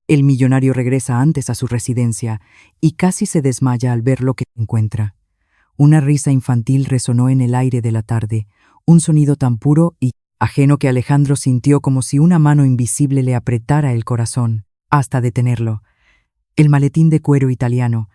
El millonario regresa antes a su residencia y casi se desmaya al ver lo que encuentra. Una risa infantil resonó en el aire de la tarde, un sonido tan puro y ajeno que Alejandro sintió como si una mano invisible le apretara el corazón, hasta detenerlo. El maletín de cuero italiano,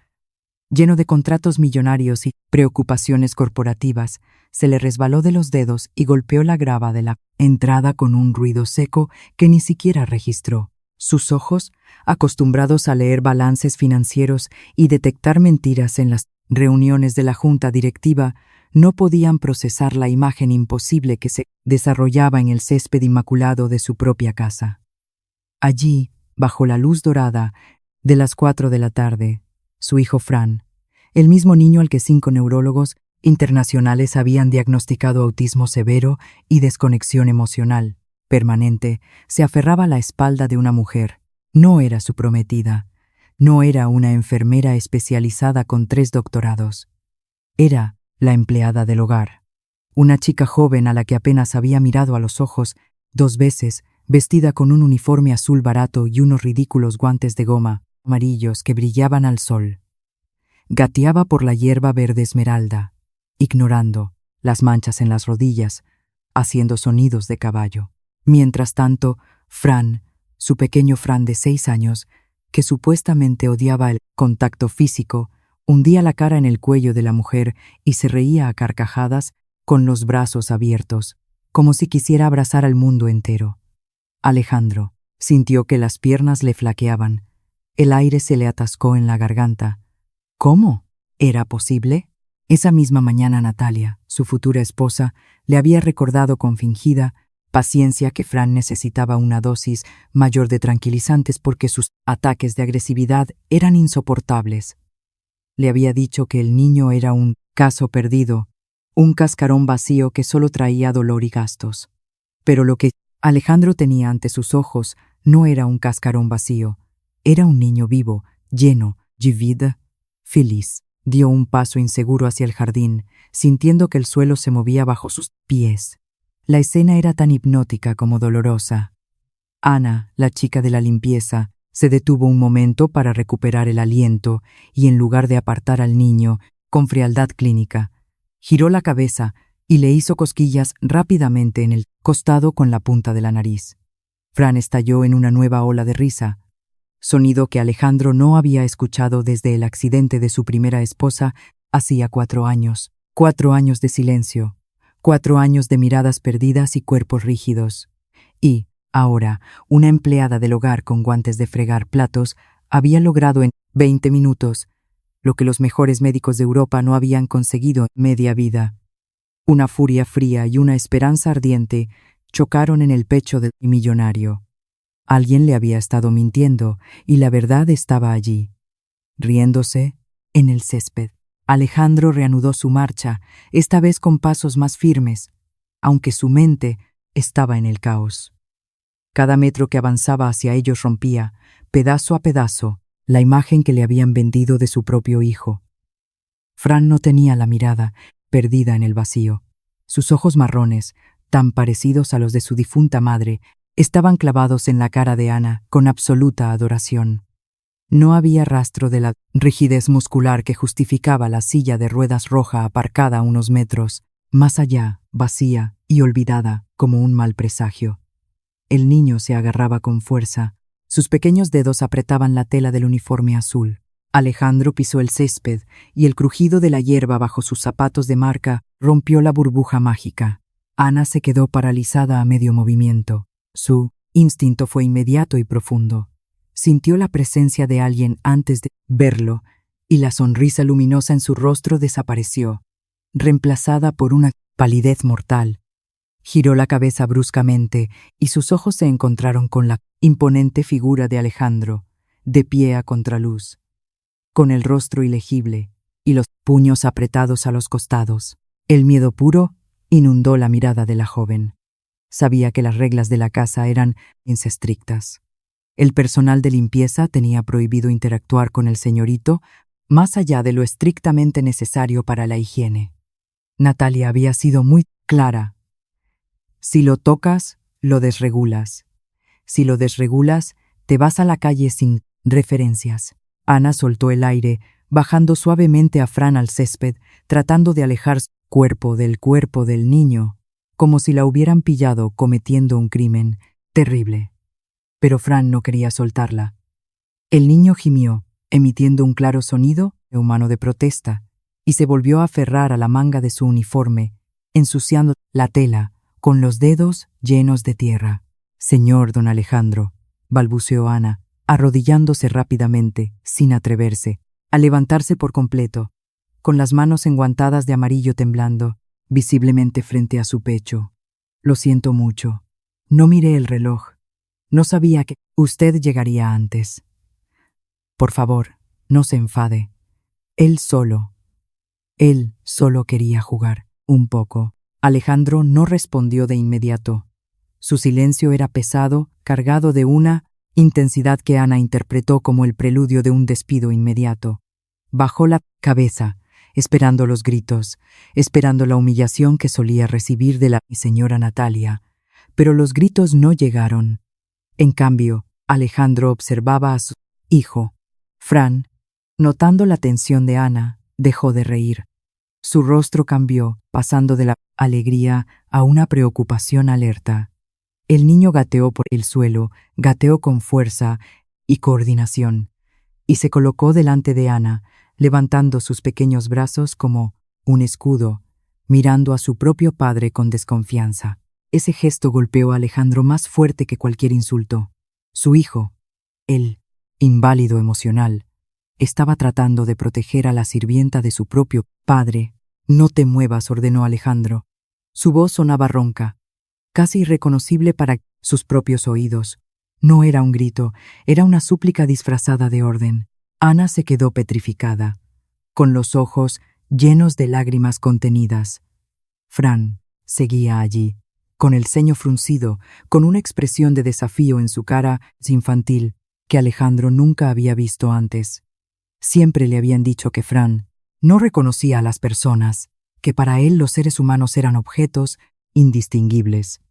lleno de contratos millonarios y preocupaciones corporativas, se le resbaló de los dedos y golpeó la grava de la entrada con un ruido seco que ni siquiera registró. Sus ojos, acostumbrados a leer balances financieros y detectar mentiras en las reuniones de la junta directiva, no podían procesar la imagen imposible que se desarrollaba en el césped inmaculado de su propia casa. Allí, bajo la luz dorada de las 4 de la tarde, su hijo Fran, el mismo niño al que 5 neurólogos internacionales habían diagnosticado autismo severo y desconexión emocional permanente, se aferraba a la espalda de una mujer. No era su prometida, no era una enfermera especializada con 3 doctorados. Era la empleada del hogar, una chica joven a la que apenas había mirado a los ojos 2 veces, vestida con un uniforme azul barato y unos ridículos guantes de goma amarillos que brillaban al sol. Gateaba por la hierba verde esmeralda, ignorando las manchas en las rodillas, haciendo sonidos de caballo. Mientras tanto, Fran, su pequeño Fran de 6 años, que supuestamente odiaba el contacto físico, hundía la cara en el cuello de la mujer y se reía a carcajadas con los brazos abiertos, como si quisiera abrazar al mundo entero. Alejandro sintió que las piernas le flaqueaban. El aire se le atascó en la garganta. ¿Cómo? ¿Era posible? Esa misma mañana Natalia, su futura esposa, le había recordado con fingida paciencia que Fran necesitaba una dosis mayor de tranquilizantes porque sus ataques de agresividad eran insoportables. Le había dicho que el niño era un caso perdido, un cascarón vacío que solo traía dolor y gastos. Pero lo que Alejandro tenía ante sus ojos no era un cascarón vacío, era un niño vivo, lleno de vida, feliz. Dio un paso inseguro hacia el jardín, sintiendo que el suelo se movía bajo sus pies. La escena era tan hipnótica como dolorosa. Ana, la chica de la limpieza, se detuvo un momento para recuperar el aliento y, en lugar de apartar al niño con frialdad clínica, giró la cabeza y le hizo cosquillas rápidamente en el costado con la punta de la nariz. Fran estalló en una nueva ola de risa, sonido que Alejandro no había escuchado desde el accidente de su primera esposa hacía 4 años. 4 años de silencio, 4 años de miradas perdidas y cuerpos rígidos. Y, ahora, una empleada del hogar con guantes de fregar platos había logrado en 20 minutos lo que los mejores médicos de Europa no habían conseguido en media vida. Una furia fría y una esperanza ardiente chocaron en el pecho del millonario. Alguien le había estado mintiendo y la verdad estaba allí, riéndose en el césped. Alejandro reanudó su marcha, esta vez con pasos más firmes, aunque su mente estaba en el caos. Cada metro que avanzaba hacia ellos rompía, pedazo a pedazo, la imagen que le habían vendido de su propio hijo. Fran no tenía la mirada, perdida en el vacío. Sus ojos marrones, tan parecidos a los de su difunta madre, estaban clavados en la cara de Ana con absoluta adoración. No había rastro de la rigidez muscular que justificaba la silla de ruedas roja aparcada a unos metros, más allá, vacía y olvidada como un mal presagio. El niño se agarraba con fuerza. Sus pequeños dedos apretaban la tela del uniforme azul. Alejandro pisó el césped y el crujido de la hierba bajo sus zapatos de marca rompió la burbuja mágica. Ana se quedó paralizada a medio movimiento. Su instinto fue inmediato y profundo. Sintió la presencia de alguien antes de verlo, y la sonrisa luminosa en su rostro desapareció, reemplazada por una palidez mortal. Giró la cabeza bruscamente, y sus ojos se encontraron con la imponente figura de Alejandro, de pie a contraluz, con el rostro ilegible y los puños apretados a los costados. El miedo puro inundó la mirada de la joven. Sabía que las reglas de la casa eran estrictas. El personal de limpieza tenía prohibido interactuar con el señorito más allá de lo estrictamente necesario para la higiene. Natalia había sido muy clara. Si lo tocas, lo desregulas. Si lo desregulas, te vas a la calle sin referencias. Ana soltó el aire, bajando suavemente a Fran al césped, tratando de alejar su cuerpo del niño, como si la hubieran pillado cometiendo un crimen terrible. Pero Fran no quería soltarla. El niño gimió, emitiendo un claro sonido humano de protesta, y se volvió a aferrar a la manga de su uniforme, ensuciando la tela con los dedos llenos de tierra. «Señor don Alejandro», balbuceó Ana, arrodillándose rápidamente, sin atreverse a levantarse por completo, con las manos enguantadas de amarillo temblando, visiblemente frente a su pecho. «Lo siento mucho. No miré el reloj. No sabía que usted llegaría antes. Por favor, no se enfade. Él solo quería jugar un poco». Alejandro no respondió de inmediato. Su silencio era pesado, cargado de una intensidad que Ana interpretó como el preludio de un despido inmediato. Bajó la cabeza, esperando los gritos, esperando la humillación que solía recibir de la señora Natalia. Pero los gritos no llegaron. En cambio, Alejandro observaba a su hijo. Fran, notando la tensión de Ana, dejó de reír. Su rostro cambió, pasando de la alegría a una preocupación alerta. El niño gateó por el suelo, gateó con fuerza y coordinación, y se colocó delante de Ana, levantando sus pequeños brazos como un escudo, mirando a su propio padre con desconfianza. Ese gesto golpeó a Alejandro más fuerte que cualquier insulto. Su hijo, el inválido emocional, estaba tratando de proteger a la sirvienta de su propio padre. «No te muevas», ordenó Alejandro. Su voz sonaba ronca, casi irreconocible para sus propios oídos. No era un grito, era una súplica disfrazada de orden. Ana se quedó petrificada, con los ojos llenos de lágrimas contenidas. Fran seguía allí, con el ceño fruncido, con una expresión de desafío en su cara infantil que Alejandro nunca había visto antes. Siempre le habían dicho que Fran no reconocía a las personas, que para él los seres humanos eran objetos indistinguibles.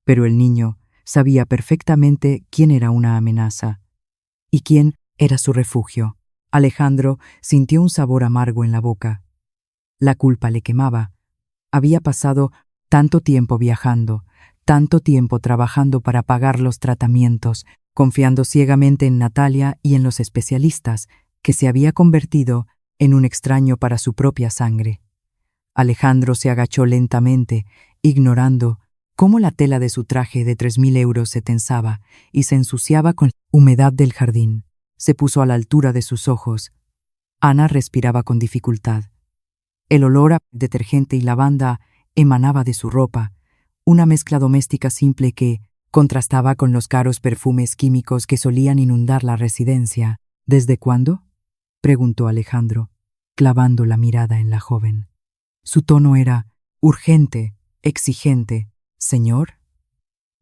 Pero el niño sabía perfectamente quién era una amenaza y quién era su refugio. Alejandro sintió un sabor amargo en la boca. La culpa le quemaba. Había pasado tanto tiempo viajando, tanto tiempo trabajando para pagar los tratamientos, confiando ciegamente en Natalia y en los especialistas, que se había convertido en un extraño para su propia sangre. Alejandro se agachó lentamente, ignorando cómo la tela de su traje de 3.000 euros se tensaba y se ensuciaba con la humedad del jardín. Se puso a la altura de sus ojos. Ana respiraba con dificultad. El olor a detergente y lavanda emanaba de su ropa, una mezcla doméstica simple que contrastaba con los caros perfumes químicos que solían inundar la residencia. «¿Desde cuándo?», preguntó Alejandro, clavando la mirada en la joven. Su tono era urgente, exigente. «¿Señor?».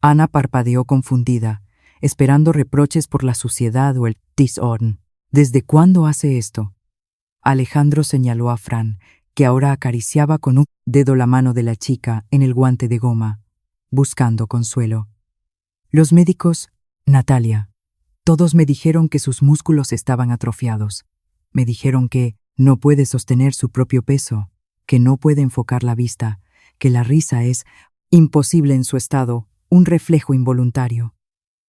Ana parpadeó confundida, esperando reproches por la suciedad o el desorden. «¿Desde cuándo hace esto?». Alejandro señaló a Fran, que ahora acariciaba con un dedo la mano de la chica en el guante de goma, buscando consuelo. «Los médicos, Natalia, todos me dijeron que sus músculos estaban atrofiados. Me dijeron que no puede sostener su propio peso, que no puede enfocar la vista, que la risa es imposible en su estado, un reflejo involuntario».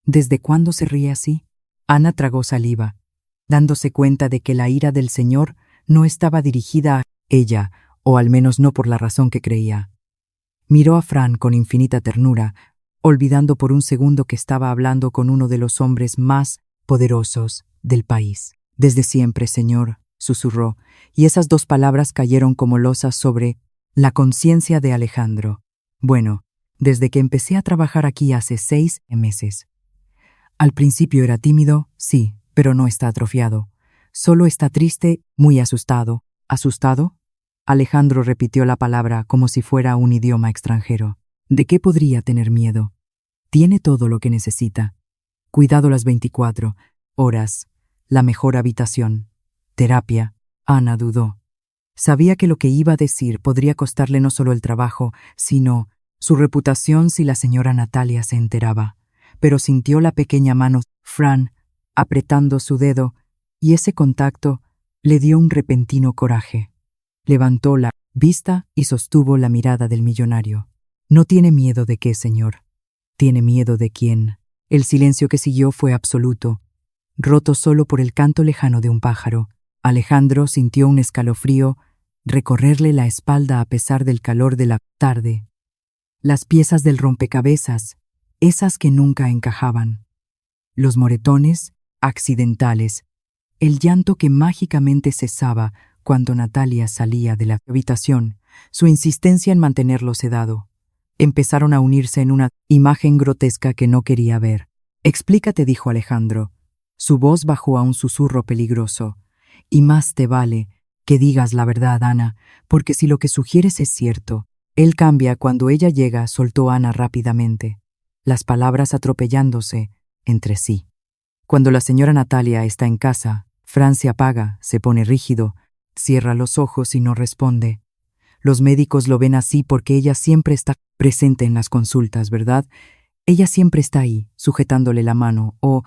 «¿Desde cuándo se ríe así?». Ana tragó saliva, dándose cuenta de que la ira del señor no estaba dirigida a ella, o al menos no por la razón que creía. Miró a Fran con infinita ternura, olvidando por un segundo que estaba hablando con uno de los hombres más poderosos del país. «Desde siempre, señor», susurró, y esas dos palabras cayeron como losas sobre la conciencia de Alejandro. «Bueno, desde que empecé a trabajar aquí hace 6 meses. Al principio era tímido, sí, pero no está atrofiado. Solo está triste, muy asustado». «¿Asustado?». Alejandro repitió la palabra como si fuera un idioma extranjero. «¿De qué podría tener miedo? Tiene todo lo que necesita. Cuidado las 24 horas, la mejor habitación, terapia». Ana dudó. Sabía que lo que iba a decir podría costarle no solo el trabajo, sino su reputación si la señora Natalia se enteraba, pero sintió la pequeña mano Fran, apretando su dedo, y ese contacto le dio un repentino coraje. Levantó la vista y sostuvo la mirada del millonario. «¿No tiene miedo de qué, señor? ¿Tiene miedo de quién?» El silencio que siguió fue absoluto, roto solo por el canto lejano de un pájaro. Alejandro sintió un escalofrío recorrerle la espalda a pesar del calor de la tarde. Las piezas del rompecabezas, esas que nunca encajaban. Los moretones, accidentales. El llanto que mágicamente cesaba cuando Natalia salía de la habitación, su insistencia en mantenerlo sedado. Empezaron a unirse en una imagen grotesca que no quería ver. «Explícate», dijo Alejandro. Su voz bajó a un susurro peligroso. «Y más te vale que digas la verdad, Ana, porque si lo que sugieres es cierto». «Él cambia cuando ella llega», soltó Ana rápidamente, las palabras atropellándose entre sí. «Cuando la señora Natalia está en casa, Fran se apaga, se pone rígido, cierra los ojos y no responde. Los médicos lo ven así porque ella siempre está presente en las consultas, ¿verdad? Ella siempre está ahí, sujetándole la mano o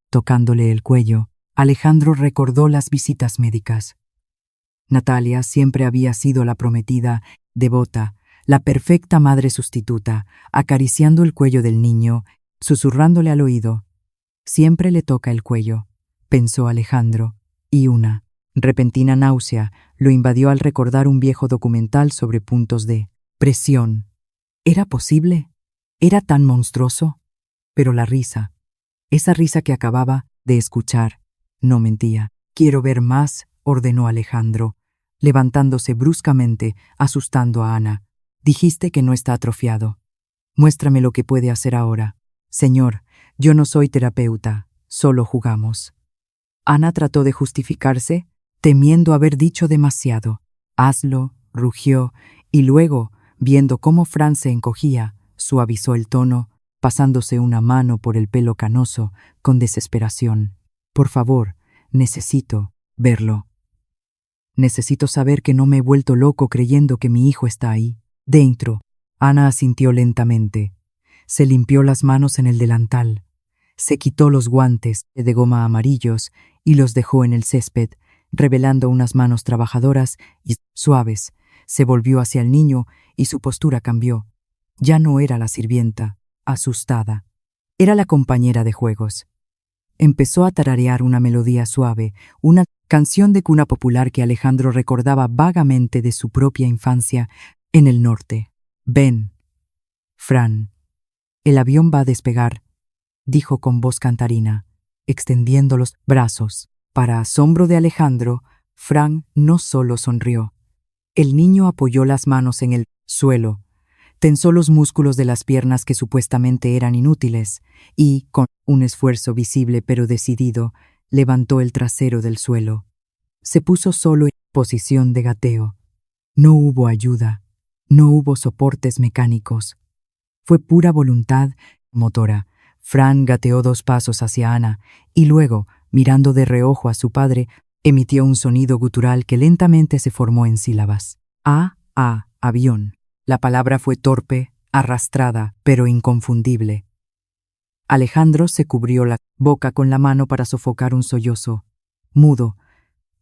tocándole el cuello». Alejandro recordó las visitas médicas. Natalia siempre había sido la prometida, devota, la perfecta madre sustituta, acariciando el cuello del niño, susurrándole al oído. «Siempre le toca el cuello», pensó Alejandro, y una repentina náusea lo invadió al recordar un viejo documental sobre puntos de presión. ¿Era posible? ¿Era tan monstruoso? Pero la risa, esa risa que acababa de escuchar, no mentía. «Quiero ver más», ordenó Alejandro, levantándose bruscamente, asustando a Ana. «Dijiste que no está atrofiado. Muéstrame lo que puede hacer ahora». «Señor, yo no soy terapeuta, solo jugamos». Ana trató de justificarse, temiendo haber dicho demasiado. «Hazlo», rugió, y luego, viendo cómo Fran se encogía, suavizó el tono, pasándose una mano por el pelo canoso, con desesperación. «Por favor, necesito verlo. Necesito saber que no me he vuelto loco creyendo que mi hijo está ahí, dentro». Ana asintió lentamente. Se limpió las manos en el delantal. Se quitó los guantes de goma amarillos y los dejó en el césped, revelando unas manos trabajadoras y suaves. Se volvió hacia el niño y su postura cambió. Ya no era la sirvienta, asustada. Era la compañera de juegos. Empezó a tararear una melodía suave, una canción de cuna popular que Alejandro recordaba vagamente de su propia infancia en el norte. «Ven, Fran, el avión va a despegar», dijo con voz cantarina, extendiendo los brazos. Para asombro de Alejandro, Fran no solo sonrió. El niño apoyó las manos en el suelo, tensó los músculos de las piernas que supuestamente eran inútiles y, con un esfuerzo visible pero decidido, levantó el trasero del suelo. Se puso solo en posición de gateo. No hubo ayuda, no hubo soportes mecánicos. Fue pura voluntad motora. Fran gateó 2 pasos hacia Ana y luego, mirando de reojo a su padre, emitió un sonido gutural que lentamente se formó en sílabas. Avión. La palabra fue torpe, arrastrada, pero inconfundible. Alejandro se cubrió la boca con la mano para sofocar un sollozo. Mudo.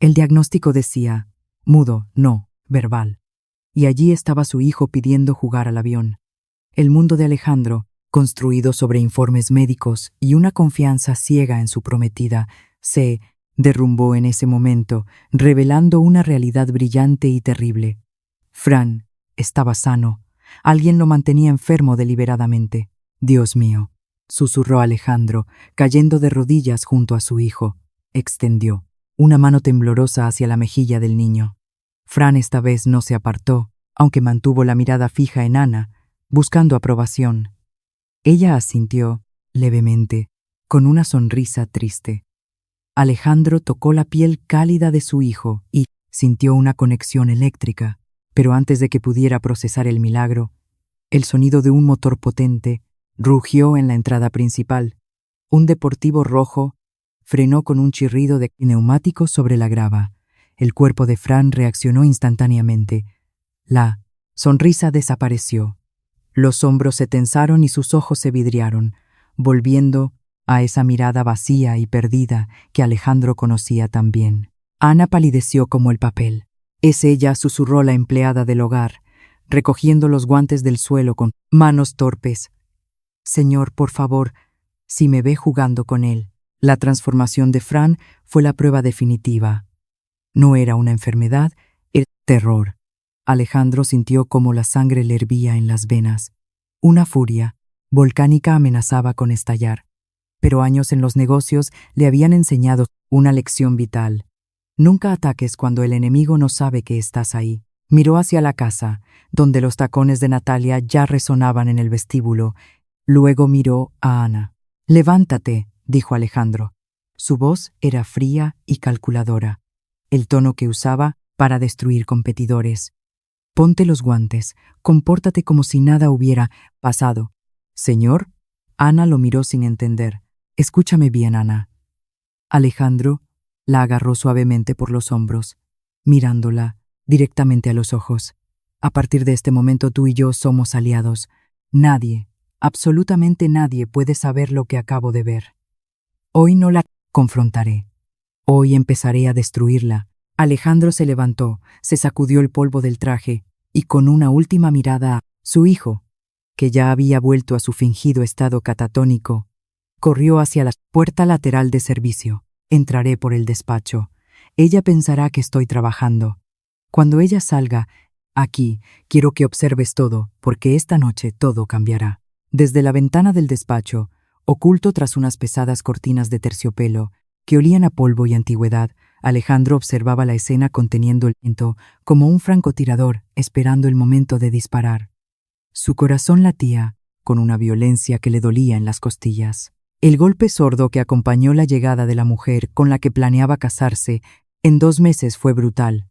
El diagnóstico decía, mudo, no, verbal. Y allí estaba su hijo pidiendo jugar al avión. El mundo de Alejandro, construido sobre informes médicos y una confianza ciega en su prometida, se derrumbó en ese momento, revelando una realidad brillante y terrible. Fran estaba sano. Alguien lo mantenía enfermo deliberadamente. «Dios mío», susurró Alejandro, cayendo de rodillas junto a su hijo. Extendió una mano temblorosa hacia la mejilla del niño. Fran esta vez no se apartó, aunque mantuvo la mirada fija en Ana, buscando aprobación. Ella asintió levemente, con una sonrisa triste. Alejandro tocó la piel cálida de su hijo y sintió una conexión eléctrica, pero antes de que pudiera procesar el milagro, el sonido de un motor potente rugió en la entrada principal. Un deportivo rojo frenó con un chirrido de neumáticos sobre la grava. El cuerpo de Fran reaccionó instantáneamente. La sonrisa desapareció. Los hombros se tensaron y sus ojos se vidriaron, volviendo a esa mirada vacía y perdida que Alejandro conocía tan bien. Ana palideció como el papel. «Es ella», susurró la empleada del hogar, recogiendo los guantes del suelo con manos torpes. «Señor, por favor, si me ve jugando con él». La transformación de Fran fue la prueba definitiva. No era una enfermedad, era terror. Alejandro sintió cómo la sangre le hervía en las venas. Una furia volcánica amenazaba con estallar. Pero años en los negocios le habían enseñado una lección vital. Nunca ataques cuando el enemigo no sabe que estás ahí. Miró hacia la casa, donde los tacones de Natalia ya resonaban en el vestíbulo. Luego miró a Ana. «Levántate», dijo Alejandro. Su voz era fría y calculadora, el tono que usaba para destruir competidores. «Ponte los guantes, compórtate como si nada hubiera pasado». «¿Señor?» Ana lo miró sin entender. «Escúchame bien, Ana». Alejandro la agarró suavemente por los hombros, mirándola directamente a los ojos. «A partir de este momento tú y yo somos aliados. Nadie, absolutamente nadie puede saber lo que acabo de ver. Hoy no la confrontaré. Hoy empezaré a destruirla». Alejandro se levantó, se sacudió el polvo del traje y con una última mirada a su hijo, que ya había vuelto a su fingido estado catatónico, corrió hacia la puerta lateral de servicio. «Entraré por el despacho. Ella pensará que estoy trabajando. Cuando ella salga, aquí, quiero que observes todo, porque esta noche todo cambiará». Desde la ventana del despacho, oculto tras unas pesadas cortinas de terciopelo, que olían a polvo y antigüedad, Alejandro observaba la escena conteniendo el viento como un francotirador esperando el momento de disparar. Su corazón latía con una violencia que le dolía en las costillas. El golpe sordo que acompañó la llegada de la mujer con la que planeaba casarse en 2 meses fue brutal,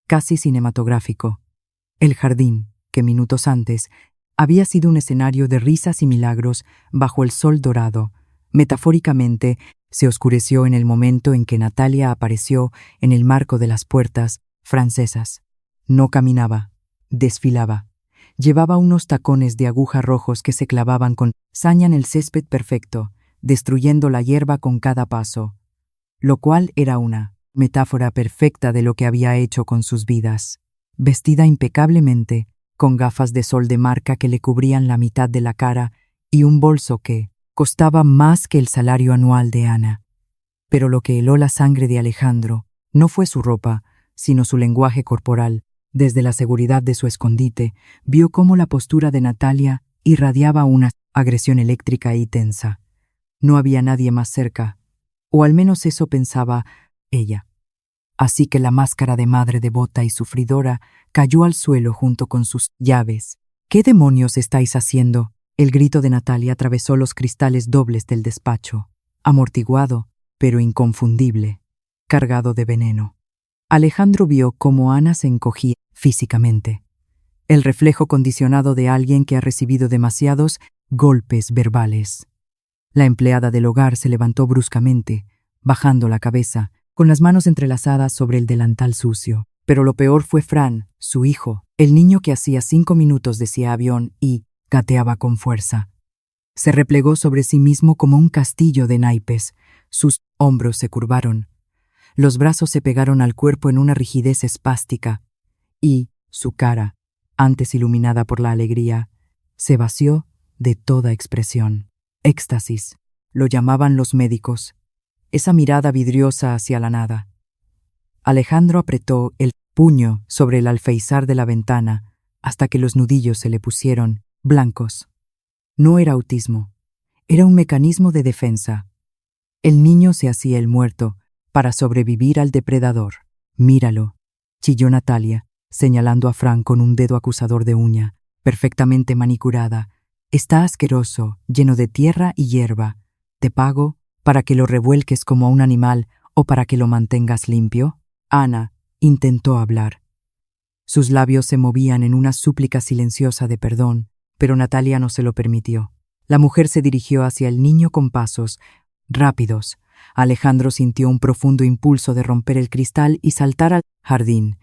casi cinematográfico. El jardín, que minutos antes había sido un escenario de risas y milagros bajo el sol dorado, metafóricamente se oscureció en el momento en que Natalia apareció en el marco de las puertas francesas. No caminaba, desfilaba. Llevaba unos tacones de aguja rojos que se clavaban con saña en el césped perfecto, destruyendo la hierba con cada paso, lo cual era una metáfora perfecta de lo que había hecho con sus vidas. Vestida impecablemente, con gafas de sol de marca que le cubrían la mitad de la cara y un bolso que costaba más que el salario anual de Ana. Pero lo que heló la sangre de Alejandro no fue su ropa, sino su lenguaje corporal. Desde la seguridad de su escondite, vio cómo la postura de Natalia irradiaba una agresión eléctrica y tensa. No había nadie más cerca, o al menos eso pensaba ella. Así que la máscara de madre devota y sufridora cayó al suelo junto con sus llaves. «¿Qué demonios estáis haciendo?». El grito de Natalia atravesó los cristales dobles del despacho, amortiguado, pero inconfundible, cargado de veneno. Alejandro vio cómo Ana se encogía físicamente, el reflejo condicionado de alguien que ha recibido demasiados golpes verbales. La empleada del hogar se levantó bruscamente, bajando la cabeza, con las manos entrelazadas sobre el delantal sucio. Pero lo peor fue Fran, su hijo, el niño que hacía 5 minutos decía avión y gateaba con fuerza. Se replegó sobre sí mismo como un castillo de naipes. Sus hombros se curvaron. Los brazos se pegaron al cuerpo en una rigidez espástica. Y su cara, antes iluminada por la alegría, se vació de toda expresión. Éxtasis, lo llamaban los médicos. Esa mirada vidriosa hacia la nada. Alejandro apretó el puño sobre el alféizar de la ventana hasta que los nudillos se le pusieron blancos. No era autismo, era un mecanismo de defensa. El niño se hacía el muerto para sobrevivir al depredador. «Míralo», chilló Natalia, señalando a Fran con un dedo acusador de uña, perfectamente manicurada. «Está asqueroso, lleno de tierra y hierba. ¿Te pago para que lo revuelques como a un animal o para que lo mantengas limpio?» Ana intentó hablar. Sus labios se movían en una súplica silenciosa de perdón, pero Natalia no se lo permitió. La mujer se dirigió hacia el niño con pasos rápidos. Alejandro sintió un profundo impulso de romper el cristal y saltar al jardín,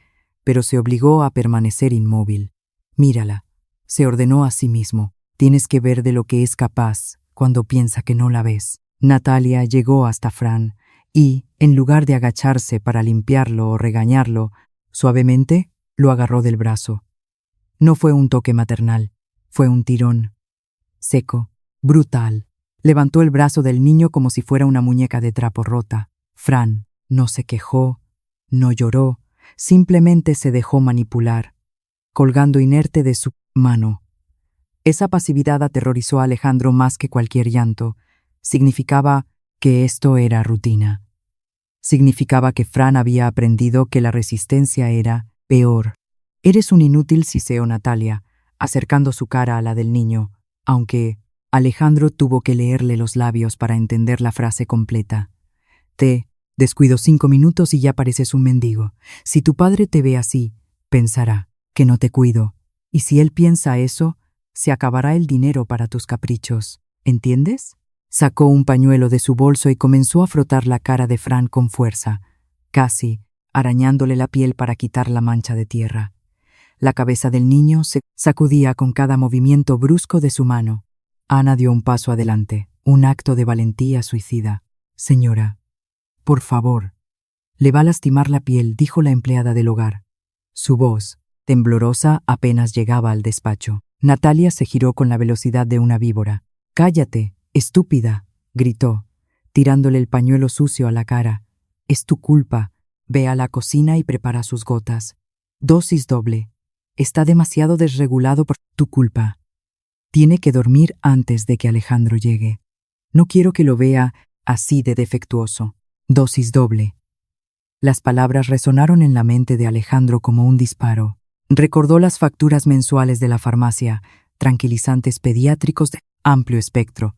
pero se obligó a permanecer inmóvil. «Mírala», se ordenó a sí mismo. «Tienes que ver de lo que es capaz cuando piensa que no la ves». Natalia llegó hasta Fran y, en lugar de agacharse para limpiarlo o regañarlo, suavemente lo agarró del brazo. No fue un toque maternal, fue un tirón. Seco, brutal. Levantó el brazo del niño como si fuera una muñeca de trapo rota. Fran no se quejó, no lloró, simplemente se dejó manipular, colgando inerte de su mano. Esa pasividad aterrorizó a Alejandro más que cualquier llanto. Significaba que esto era rutina. Significaba que Fran había aprendido que la resistencia era peor. «Eres un inútil», siseó Natalia, acercando su cara a la del niño, aunque Alejandro tuvo que leerle los labios para entender la frase completa. «Te descuido 5 minutos y ya pareces un mendigo. Si tu padre te ve así, pensará que no te cuido. Y si él piensa eso, se acabará el dinero para tus caprichos. ¿Entiendes?». Sacó un pañuelo de su bolso y comenzó a frotar la cara de Fran con fuerza, casi arañándole la piel para quitar la mancha de tierra. La cabeza del niño se sacudía con cada movimiento brusco de su mano. Ana dio un paso adelante, un acto de valentía suicida. «Señora, por favor». «Le va a lastimar la piel», dijo la empleada del hogar. Su voz, temblorosa, apenas llegaba al despacho. Natalia se giró con la velocidad de una víbora. «Cállate, estúpida», gritó, tirándole el pañuelo sucio a la cara. «Es tu culpa. Ve a la cocina y prepara sus gotas. Dosis doble. Está demasiado desregulado por tu culpa. Tiene que dormir antes de que Alejandro llegue. No quiero que lo vea así de defectuoso. Dosis doble». Las palabras resonaron en la mente de Alejandro como un disparo. Recordó las facturas mensuales de la farmacia, tranquilizantes pediátricos de amplio espectro.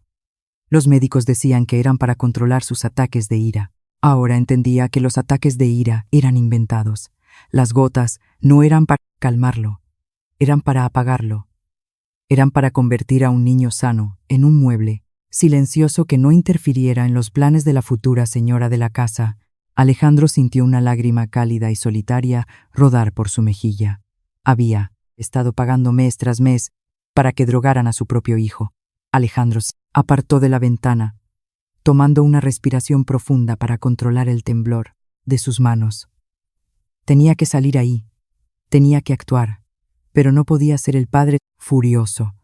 Los médicos decían que eran para controlar sus ataques de ira. Ahora entendía que los ataques de ira eran inventados. Las gotas no eran para calmarlo, eran para apagarlo. Eran para convertir a un niño sano en un mueble, silencioso que no interfiriera en los planes de la futura señora de la casa. Alejandro sintió una lágrima cálida y solitaria rodar por su mejilla. Había estado pagando mes tras mes para que drogaran a su propio hijo. Alejandro se apartó de la ventana, tomando una respiración profunda para controlar el temblor de sus manos. Tenía que salir ahí, tenía que actuar, pero no podía ser el padre furioso.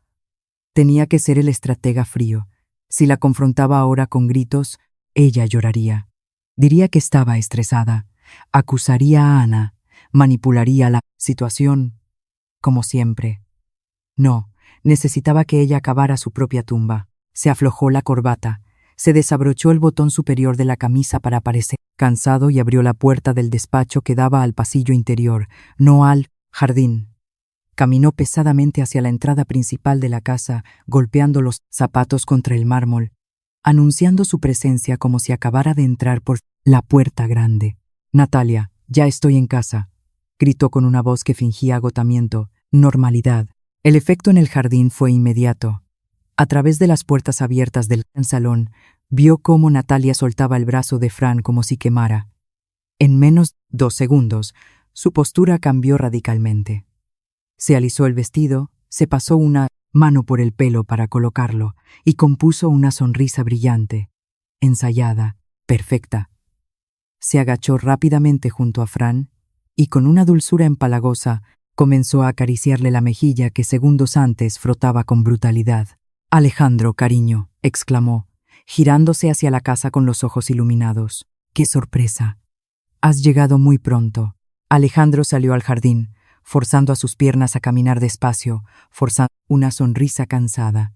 Tenía que ser el estratega frío. Si la confrontaba ahora con gritos, ella lloraría. Diría que estaba estresada, acusaría a Ana, manipularía la situación, como siempre. No, necesitaba que ella acabara su propia tumba. Se aflojó la corbata, se desabrochó el botón superior de la camisa para parecer cansado y abrió la puerta del despacho que daba al pasillo interior, no al jardín. Caminó pesadamente hacia la entrada principal de la casa, golpeando los zapatos contra el mármol, anunciando su presencia como si acabara de entrar por la puerta grande. «Natalia, ya estoy en casa», gritó con una voz que fingía agotamiento, normalidad. El efecto en el jardín fue inmediato. A través de las puertas abiertas del gran salón, vio cómo Natalia soltaba el brazo de Fran como si quemara. En menos de 2 segundos, su postura cambió radicalmente. Se alisó el vestido, se pasó una mano por el pelo para colocarlo y compuso una sonrisa brillante, ensayada, perfecta. Se agachó rápidamente junto a Fran y con una dulzura empalagosa comenzó a acariciarle la mejilla que segundos antes frotaba con brutalidad. «Alejandro, cariño», exclamó, girándose hacia la casa con los ojos iluminados. «¡Qué sorpresa! Has llegado muy pronto». Alejandro salió al jardín, forzando a sus piernas a caminar despacio, forzando una sonrisa cansada.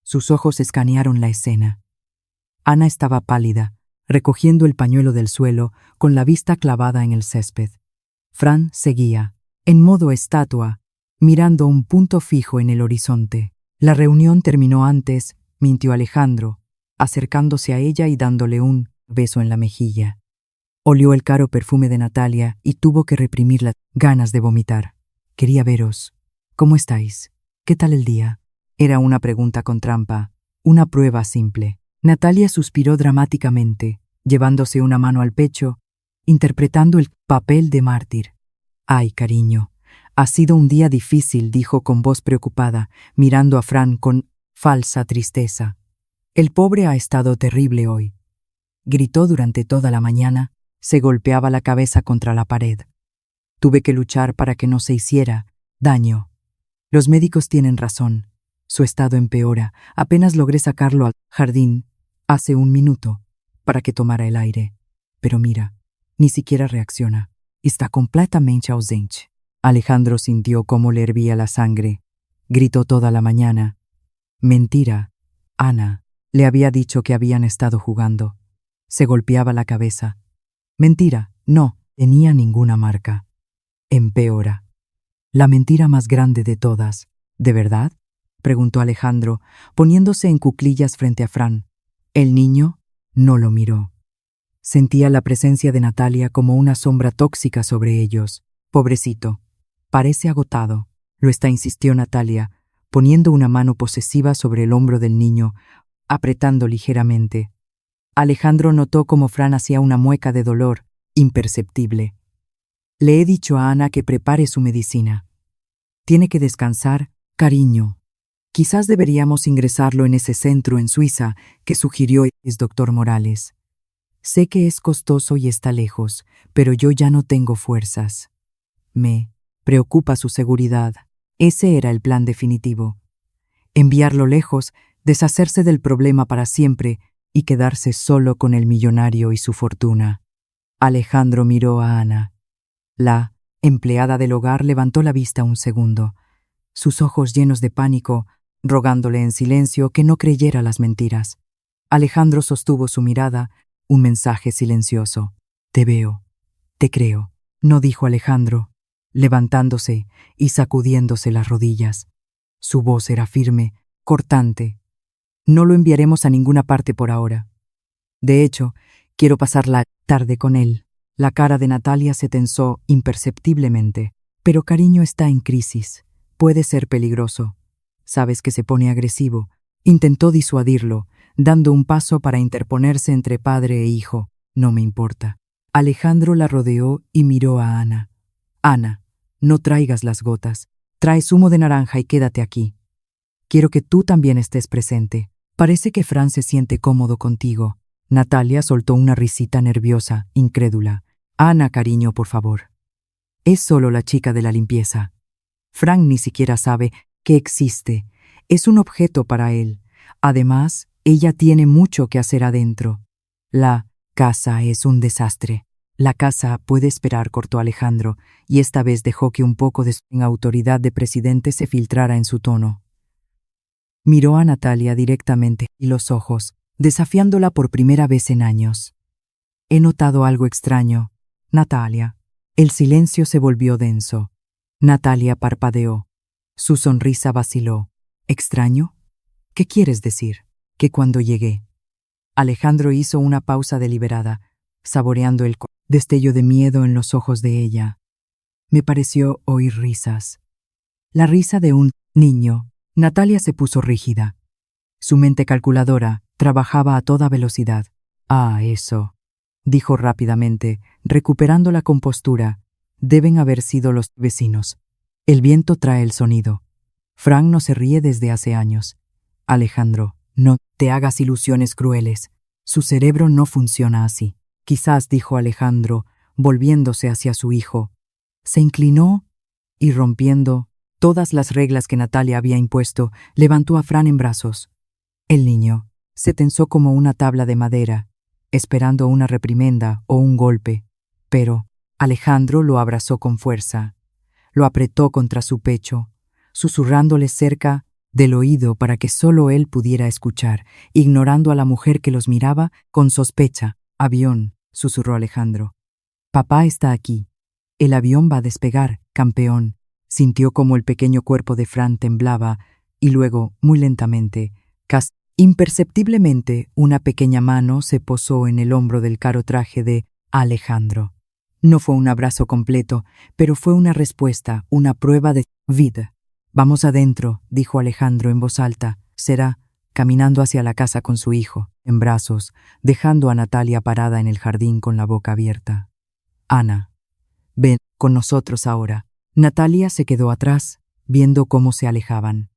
Sus ojos escanearon la escena. Ana estaba pálida, recogiendo el pañuelo del suelo, con la vista clavada en el césped. Fran seguía, en modo estatua, mirando un punto fijo en el horizonte. La reunión terminó antes, mintió Alejandro, acercándose a ella y dándole un beso en la mejilla. Olió el caro perfume de Natalia y tuvo que reprimir las ganas de vomitar. «Quería veros. ¿Cómo estáis? ¿Qué tal el día?». Era una pregunta con trampa, una prueba simple. Natalia suspiró dramáticamente, llevándose una mano al pecho, interpretando el papel de mártir. «Ay, cariño, ha sido un día difícil», dijo con voz preocupada, mirando a Fran con falsa tristeza. El pobre ha estado terrible hoy. Gritó durante toda la mañana, se golpeaba la cabeza contra la pared. Tuve que luchar para que no se hiciera daño. Los médicos tienen razón. Su estado empeora. Apenas logré sacarlo al jardín hace un minuto para que tomara el aire. Pero mira, ni siquiera reacciona. Está completamente ausente. Alejandro sintió cómo le hervía la sangre. Gritó toda la mañana. Mentira. Ana le había dicho que habían estado jugando. Se golpeaba la cabeza. Mentira, no tenía ninguna marca. Empeora. La mentira más grande de todas. ¿De verdad?, preguntó Alejandro, poniéndose en cuclillas frente a Fran. El niño no lo miró. Sentía la presencia de Natalia como una sombra tóxica sobre ellos. Pobrecito. Parece agotado. Lo está, insistió Natalia, poniendo una mano posesiva sobre el hombro del niño, apretando ligeramente. Alejandro notó cómo Fran hacía una mueca de dolor, imperceptible. Le he dicho a Ana que prepare su medicina. Tiene que descansar, cariño. Quizás deberíamos ingresarlo en ese centro en Suiza que sugirió el doctor Morales. Sé que es costoso y está lejos, pero yo ya no tengo fuerzas. Me preocupa su seguridad. Ese era el plan definitivo. Enviarlo lejos, deshacerse del problema para siempre y quedarse solo con el millonario y su fortuna. Alejandro miró a Ana. La empleada del hogar levantó la vista un segundo, sus ojos llenos de pánico, rogándole en silencio que no creyera las mentiras. Alejandro sostuvo su mirada, un mensaje silencioso. Te veo, te creo, no dijo Alejandro, levantándose y sacudiéndose las rodillas. Su voz era firme, cortante. No lo enviaremos a ninguna parte por ahora. De hecho, quiero pasar la tarde con él. La cara de Natalia se tensó imperceptiblemente. Pero cariño está en crisis. Puede ser peligroso. Sabes que se pone agresivo. Intentó disuadirlo, dando un paso para interponerse entre padre e hijo. No me importa. Alejandro la rodeó y miró a Ana. Ana, no traigas las gotas. Trae zumo de naranja y quédate aquí. Quiero que tú también estés presente. Parece que Fran se siente cómodo contigo. Natalia soltó una risita nerviosa, incrédula. Ana, cariño, por favor. Es solo la chica de la limpieza. Fran ni siquiera sabe que existe. Es un objeto para él. Además, ella tiene mucho que hacer adentro. La casa es un desastre. La casa puede esperar, cortó Alejandro, y esta vez dejó que un poco de su autoridad de presidente se filtrara en su tono. Miró a Natalia directamente y los ojos, desafiándola por primera vez en años. He notado algo extraño, Natalia. El silencio se volvió denso. Natalia parpadeó. Su sonrisa vaciló. ¿Extraño? ¿Qué quieres decir? Que cuando llegué. Alejandro hizo una pausa deliberada, saboreando el destello de miedo en los ojos de ella. Me pareció oír risas. La risa de un niño. Natalia se puso rígida. Su mente calculadora trabajaba a toda velocidad. Ah, eso, dijo rápidamente, recuperando la compostura. Deben haber sido los vecinos. El viento trae el sonido. Fran no se ríe desde hace años. Alejandro, no te hagas ilusiones crueles. Su cerebro no funciona así. Quizás, dijo Alejandro, volviéndose hacia su hijo. Se inclinó y, rompiendo todas las reglas que Natalia había impuesto, levantó a Fran en brazos. El niño se tensó como una tabla de madera, esperando una reprimenda o un golpe, pero Alejandro lo abrazó con fuerza. Lo apretó contra su pecho, susurrándole cerca del oído para que solo él pudiera escuchar, ignorando a la mujer que los miraba con sospecha. Avión, susurró Alejandro. Papá está aquí. El avión va a despegar, campeón. Sintió como el pequeño cuerpo de Fran temblaba y luego, muy lentamente, casi imperceptiblemente, una pequeña mano se posó en el hombro del caro traje de Alejandro. No fue un abrazo completo, pero fue una respuesta, una prueba de vida. Vamos adentro, dijo Alejandro en voz alta. Será, caminando hacia la casa con su hijo, en brazos, dejando a Natalia parada en el jardín con la boca abierta. Ana, ven con nosotros ahora. Natalia se quedó atrás, viendo cómo se alejaban.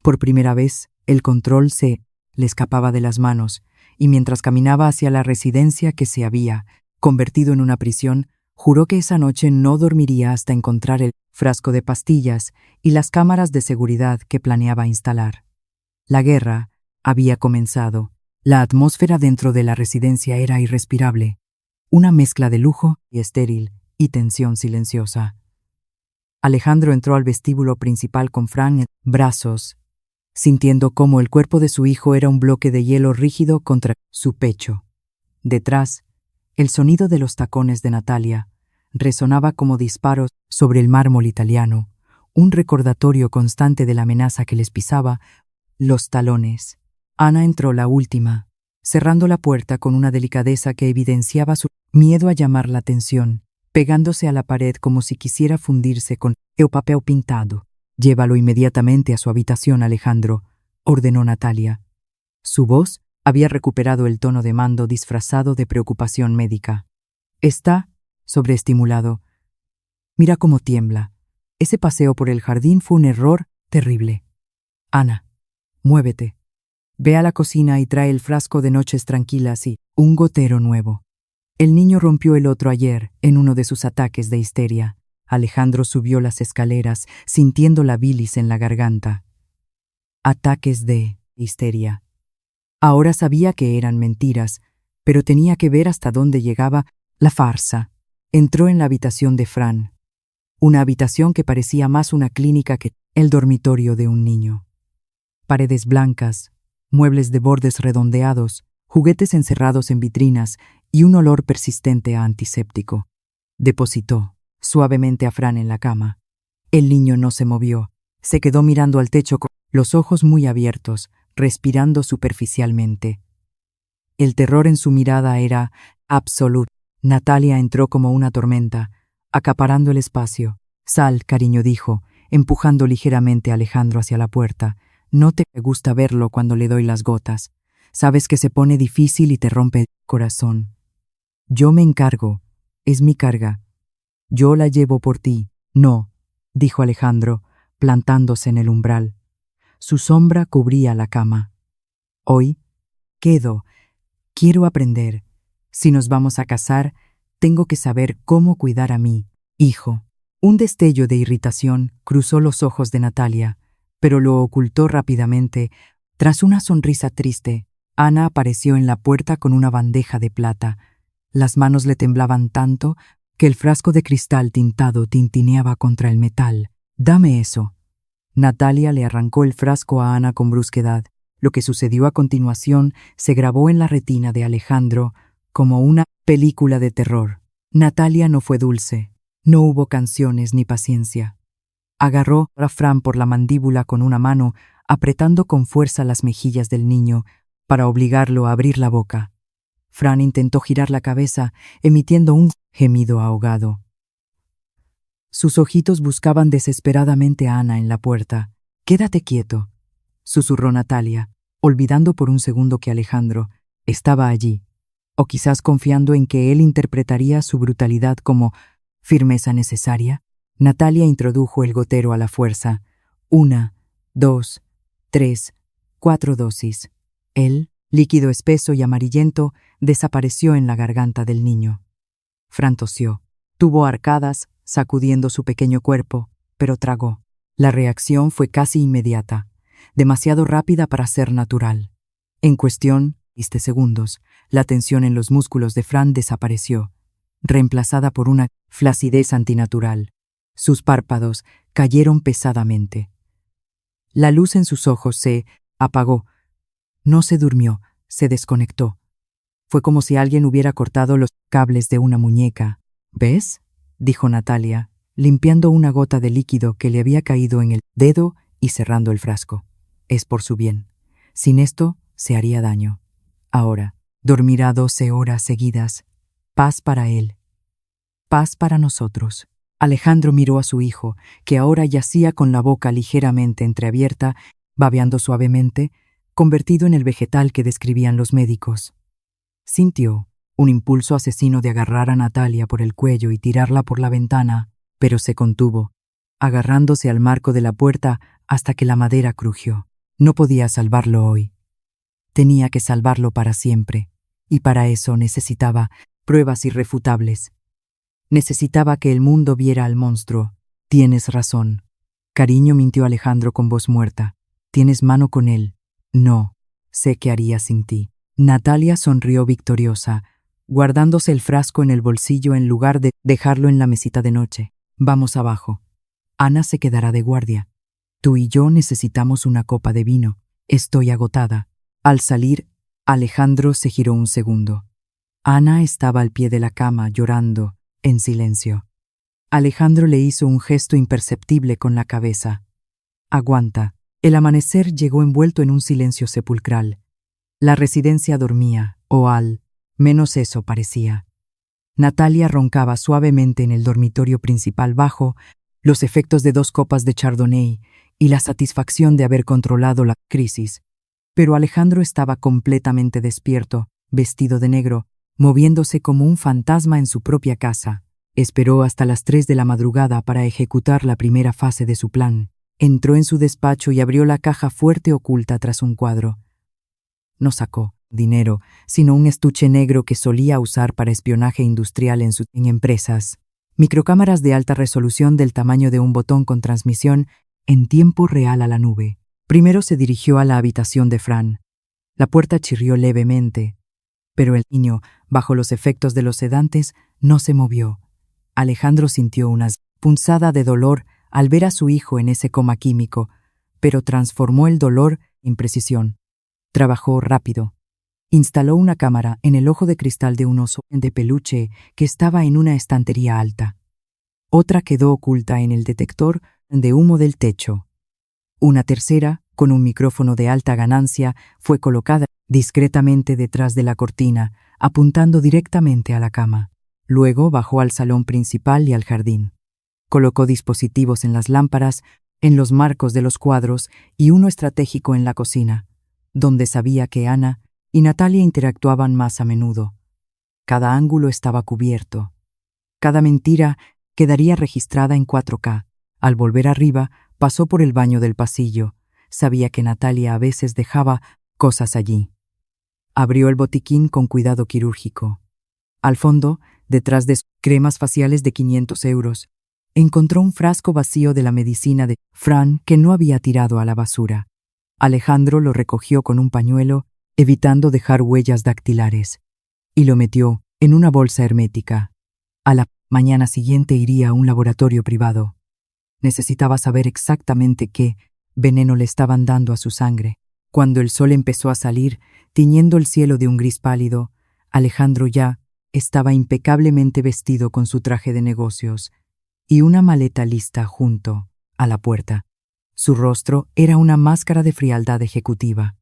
Por primera vez, el control se le escapaba de las manos, y mientras caminaba hacia la residencia que se había convertido en una prisión, juró que esa noche no dormiría hasta encontrar el frasco de pastillas y las cámaras de seguridad que planeaba instalar. La guerra había comenzado. La atmósfera dentro de la residencia era irrespirable, una mezcla de lujo y estéril y tensión silenciosa. Alejandro entró al vestíbulo principal con Fran en brazos, sintiendo cómo el cuerpo de su hijo era un bloque de hielo rígido contra su pecho. Detrás, el sonido de los tacones de Natalia resonaba como disparos sobre el mármol italiano, un recordatorio constante de la amenaza que les pisaba los talones. Ana entró la última, cerrando la puerta con una delicadeza que evidenciaba su miedo a llamar la atención, pegándose a la pared como si quisiera fundirse con el papel pintado. «Llévalo inmediatamente a su habitación, Alejandro», ordenó Natalia. Su voz había recuperado el tono de mando disfrazado de preocupación médica. «Está sobreestimulado. Mira cómo tiembla. Ese paseo por el jardín fue un error terrible. Ana, muévete. Ve a la cocina y trae el frasco de noches tranquilas y un gotero nuevo». El niño rompió el otro ayer en uno de sus ataques de histeria. Alejandro subió las escaleras, sintiendo la bilis en la garganta. Ataques de histeria. Ahora sabía que eran mentiras, pero tenía que ver hasta dónde llegaba la farsa. Entró en la habitación de Fran, una habitación que parecía más una clínica que el dormitorio de un niño. Paredes blancas, muebles de bordes redondeados, juguetes encerrados en vitrinas y un olor persistente a antiséptico. Depositó suavemente a Fran en la cama. El niño no se movió. Se quedó mirando al techo con los ojos muy abiertos, respirando superficialmente. El terror en su mirada era absoluto. Natalia entró como una tormenta, acaparando el espacio. «Sal, cariño», dijo, empujando ligeramente a Alejandro hacia la puerta. «No te gusta verlo cuando le doy las gotas. Sabes que se pone difícil y te rompe el corazón. Yo me encargo. Es mi carga. Yo la llevo por ti». «No», dijo Alejandro, plantándose en el umbral. Su sombra cubría la cama. «Hoy quiero aprender. Si nos vamos a casar, tengo que saber cómo cuidar a mi hijo». Un destello de irritación cruzó los ojos de Natalia, pero lo ocultó rápidamente. Tras una sonrisa triste, Ana apareció en la puerta con una bandeja de plata. Las manos le temblaban tanto que el frasco de cristal tintado tintineaba contra el metal. «Dame eso». Natalia le arrancó el frasco a Ana con brusquedad. Lo que sucedió a continuación se grabó en la retina de Alejandro como una película de terror. Natalia no fue dulce. No hubo canciones ni paciencia. Agarró a Fran por la mandíbula con una mano, apretando con fuerza las mejillas del niño para obligarlo a abrir la boca. Fran intentó girar la cabeza, emitiendo un gemido ahogado. Sus ojitos buscaban desesperadamente a Ana en la puerta. «Quédate quieto», susurró Natalia, olvidando por un segundo que Alejandro estaba allí, o quizás confiando en que él interpretaría su brutalidad como firmeza necesaria. Natalia introdujo el gotero a la fuerza. 1, 2, 3, 4 dosis. El líquido espeso y amarillento desapareció en la garganta del niño. Fran tosió. Tuvo arcadas, sacudiendo su pequeño cuerpo, pero tragó. La reacción fue casi inmediata, demasiado rápida para ser natural. En cuestión de segundos, la tensión en los músculos de Fran desapareció, reemplazada por una flacidez antinatural. Sus párpados cayeron pesadamente. La luz en sus ojos se apagó. No se durmió, se desconectó. Fue como si alguien hubiera cortado los cables de una muñeca. «¿Ves?», dijo Natalia, limpiando una gota de líquido que le había caído en el dedo y cerrando el frasco. «Es por su bien. Sin esto, se haría daño. Ahora, dormirá 12 horas seguidas. Paz para él. Paz para nosotros». Alejandro miró a su hijo, que ahora yacía con la boca ligeramente entreabierta, babeando suavemente, convertido en el vegetal que describían los médicos. Sintió un impulso asesino de agarrar a Natalia por el cuello y tirarla por la ventana, pero se contuvo, agarrándose al marco de la puerta hasta que la madera crujió. No podía salvarlo hoy. Tenía que salvarlo para siempre, y para eso necesitaba pruebas irrefutables. Necesitaba que el mundo viera al monstruo. Tienes razón. Cariño, mintió Alejandro con voz muerta. ¿Tienes mano con él? No. Sé qué haría sin ti. Natalia sonrió victoriosa, guardándose el frasco en el bolsillo en lugar de dejarlo en la mesita de noche. Vamos abajo. Ana se quedará de guardia. Tú y yo necesitamos una copa de vino. Estoy agotada. Al salir, Alejandro se giró un segundo. Ana estaba al pie de la cama, llorando, en silencio. Alejandro le hizo un gesto imperceptible con la cabeza. Aguanta. El amanecer llegó envuelto en un silencio sepulcral. La residencia dormía, o al menos eso parecía. Natalia roncaba suavemente en el dormitorio principal bajo los efectos de 2 copas de Chardonnay y la satisfacción de haber controlado la crisis. Pero Alejandro estaba completamente despierto, vestido de negro, moviéndose como un fantasma en su propia casa. Esperó hasta las 3 de la madrugada para ejecutar la primera fase de su plan. Entró en su despacho y abrió la caja fuerte oculta tras un cuadro. No sacó dinero, sino un estuche negro que solía usar para espionaje industrial en empresas. Microcámaras de alta resolución del tamaño de un botón con transmisión en tiempo real a la nube. Primero se dirigió a la habitación de Fran. La puerta chirrió levemente, pero el niño, bajo los efectos de los sedantes, no se movió. Alejandro sintió una punzada de dolor al ver a su hijo en ese coma químico, pero transformó el dolor en precisión. Trabajó rápido. Instaló una cámara en el ojo de cristal de un oso de peluche que estaba en una estantería alta. Otra quedó oculta en el detector de humo del techo. Una tercera, con un micrófono de alta ganancia, fue colocada discretamente detrás de la cortina, apuntando directamente a la cama. Luego bajó al salón principal y al jardín. Colocó dispositivos en las lámparas, en los marcos de los cuadros y uno estratégico en la cocina, donde sabía que Ana y Natalia interactuaban más a menudo. Cada ángulo estaba cubierto. Cada mentira quedaría registrada en 4K. Al volver arriba, pasó por el baño del pasillo. Sabía que Natalia a veces dejaba cosas allí. Abrió el botiquín con cuidado quirúrgico. Al fondo, detrás de sus cremas faciales de 500 euros, encontró un frasco vacío de la medicina de Fran que no había tirado a la basura. Alejandro lo recogió con un pañuelo, evitando dejar huellas dactilares, y lo metió en una bolsa hermética. A la mañana siguiente iría a un laboratorio privado. Necesitaba saber exactamente qué veneno le estaban dando a su sangre. Cuando el sol empezó a salir, tiñendo el cielo de un gris pálido, Alejandro ya estaba impecablemente vestido con su traje de negocios y una maleta lista junto a la puerta. Su rostro era una máscara de frialdad ejecutiva.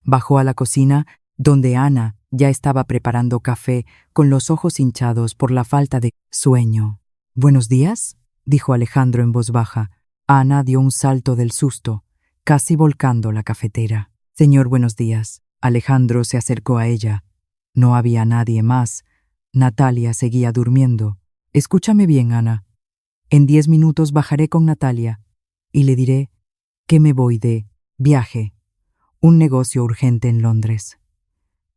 Bajó a la cocina, donde Ana ya estaba preparando café con los ojos hinchados por la falta de sueño. «¿Buenos días?», dijo Alejandro en voz baja. Ana dio un salto del susto, casi volcando la cafetera. «Señor, buenos días». Alejandro se acercó a ella. No había nadie más. Natalia seguía durmiendo. «Escúchame bien, Ana. En 10 minutos bajaré con Natalia y le diré que me voy de viaje. Un negocio urgente en Londres.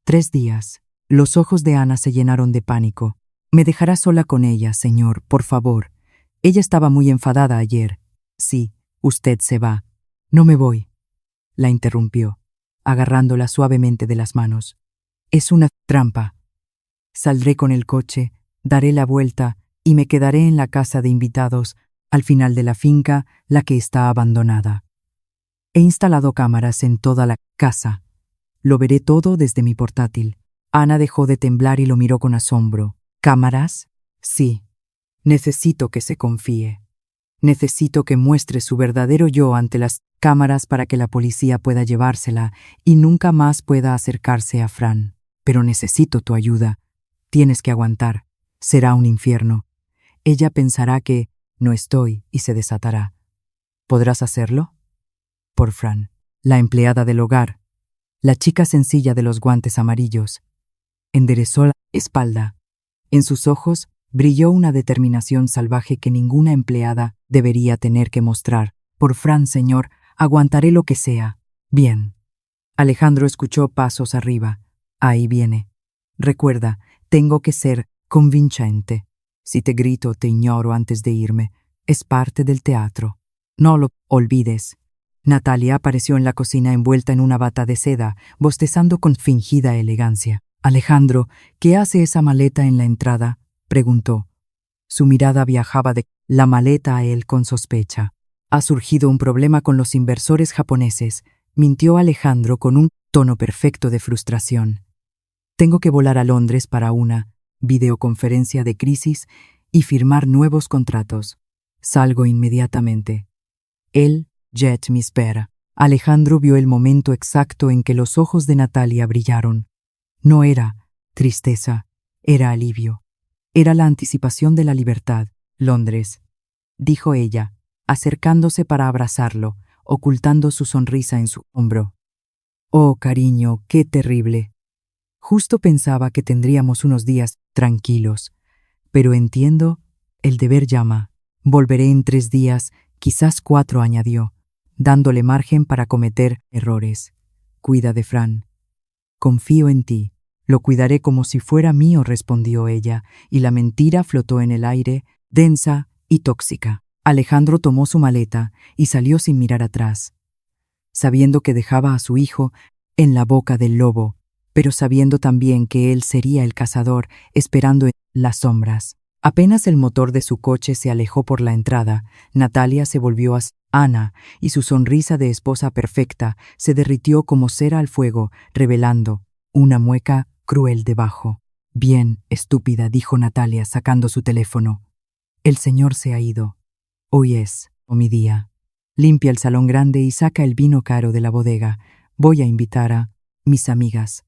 3 días. Los ojos de Ana se llenaron de pánico. «Me dejará sola con ella, señor, por favor. Ella estaba muy enfadada ayer». «Sí, usted se va». «No me voy», la interrumpió, agarrándola suavemente de las manos. «Es una trampa. Saldré con el coche, daré la vuelta y me quedaré en la casa de invitados, al final de la finca, la que está abandonada. He instalado cámaras en toda la casa. Lo veré todo desde mi portátil». Ana dejó de temblar y lo miró con asombro. «¿Cámaras?» «Sí. Necesito que se confíe. Necesito que muestre su verdadero yo ante las cámaras para que la policía pueda llevársela y nunca más pueda acercarse a Fran. Pero necesito tu ayuda. Tienes que aguantar. Será un infierno. Ella pensará que no estoy y se desatará. ¿Podrás hacerlo?» Por Fran, la empleada del hogar, la chica sencilla de los guantes amarillos. Enderezó la espalda. En sus ojos brilló una determinación salvaje que ninguna empleada debería tener que mostrar. «Por Fran, señor, aguantaré lo que sea». «Bien». Alejandro escuchó pasos arriba. Ahí viene. Recuerda, tengo que ser convincente. Si te grito, te ignoro antes de irme. Es parte del teatro. No lo olvides. Natalia apareció en la cocina envuelta en una bata de seda, bostezando con fingida elegancia. Alejandro, ¿qué hace esa maleta en la entrada?, preguntó. Su mirada viajaba de la maleta a él con sospecha. Ha surgido un problema con los inversores japoneses, mintió Alejandro con un tono perfecto de frustración. Tengo que volar a Londres para una videoconferencia de crisis y firmar nuevos contratos. Salgo inmediatamente. El jet me espera. Alejandro vio el momento exacto en que los ojos de Natalia brillaron. No era tristeza, era alivio. Era la anticipación de la libertad. Londres, dijo ella, acercándose para abrazarlo, ocultando su sonrisa en su hombro. Oh, cariño, qué terrible. Justo pensaba que tendríamos unos días tranquilos. Pero entiendo, el deber llama. Volveré en 3 días, quizás 4, añadió, dándole margen para cometer errores. Cuida de Fran. Confío en ti. Lo cuidaré como si fuera mío, respondió ella, y la mentira flotó en el aire, densa y tóxica. Alejandro tomó su maleta y salió sin mirar atrás, sabiendo que dejaba a su hijo en la boca del lobo, pero sabiendo también que él sería el cazador, esperando en las sombras. Apenas el motor de su coche se alejó por la entrada, Natalia se volvió hacia Ana, y su sonrisa de esposa perfecta se derritió como cera al fuego, revelando una mueca cruel debajo. Bien, estúpida, dijo Natalia, sacando su teléfono. El señor se ha ido. Hoy es mi día. Limpia el salón grande y saca el vino caro de la bodega. Voy a invitar a mis amigas.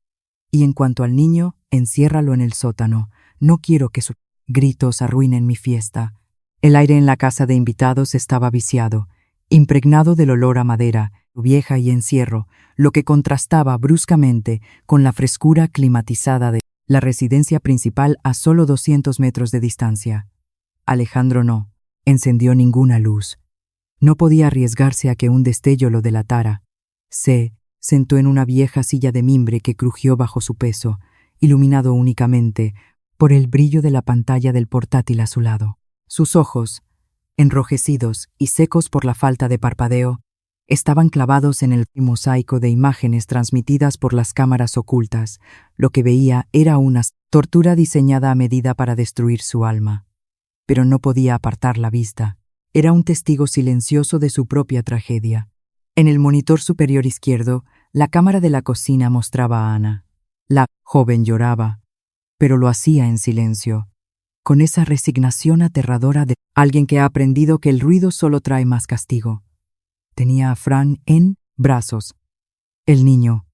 Y en cuanto al niño, enciérralo en el sótano. No quiero que sus gritos arruinen mi fiesta. El aire en la casa de invitados estaba viciado, impregnado del olor a madera, vieja y encierro, lo que contrastaba bruscamente con la frescura climatizada de la residencia principal a solo 200 metros de distancia. Alejandro no encendió ninguna luz. No podía arriesgarse a que un destello lo delatara. Se sentó en una vieja silla de mimbre que crujió bajo su peso, iluminado únicamente por el brillo de la pantalla del portátil a su lado. Sus ojos, enrojecidos y secos por la falta de parpadeo, estaban clavados en el mosaico de imágenes transmitidas por las cámaras ocultas. Lo que veía era una tortura diseñada a medida para destruir su alma. Pero no podía apartar la vista. Era un testigo silencioso de su propia tragedia. En el monitor superior izquierdo, la cámara de la cocina mostraba a Ana. La joven lloraba, pero lo hacía en silencio, con esa resignación aterradora de alguien que ha aprendido que el ruido solo trae más castigo. Tenía a Fran en brazos. El niño,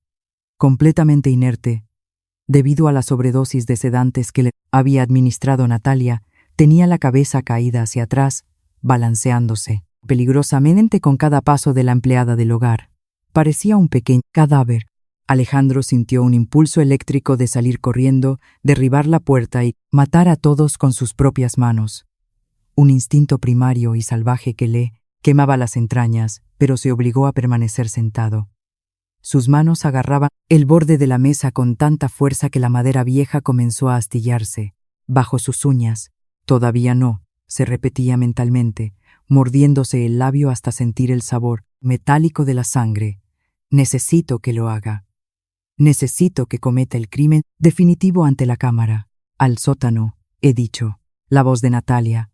completamente inerte, debido a la sobredosis de sedantes que le había administrado Natalia, tenía la cabeza caída hacia atrás, balanceándose peligrosamente con cada paso de la empleada del hogar. Parecía un pequeño cadáver. Alejandro sintió un impulso eléctrico de salir corriendo, derribar la puerta y matar a todos con sus propias manos. Un instinto primario y salvaje que le quemaba las entrañas, pero se obligó a permanecer sentado. Sus manos agarraban el borde de la mesa con tanta fuerza que la madera vieja comenzó a astillarse. Bajo sus uñas, todavía no, se repetía mentalmente, mordiéndose el labio hasta sentir el sabor metálico de la sangre. Necesito que lo haga. Necesito que cometa el crimen definitivo ante la cámara. Al sótano, he dicho. La voz de Natalia,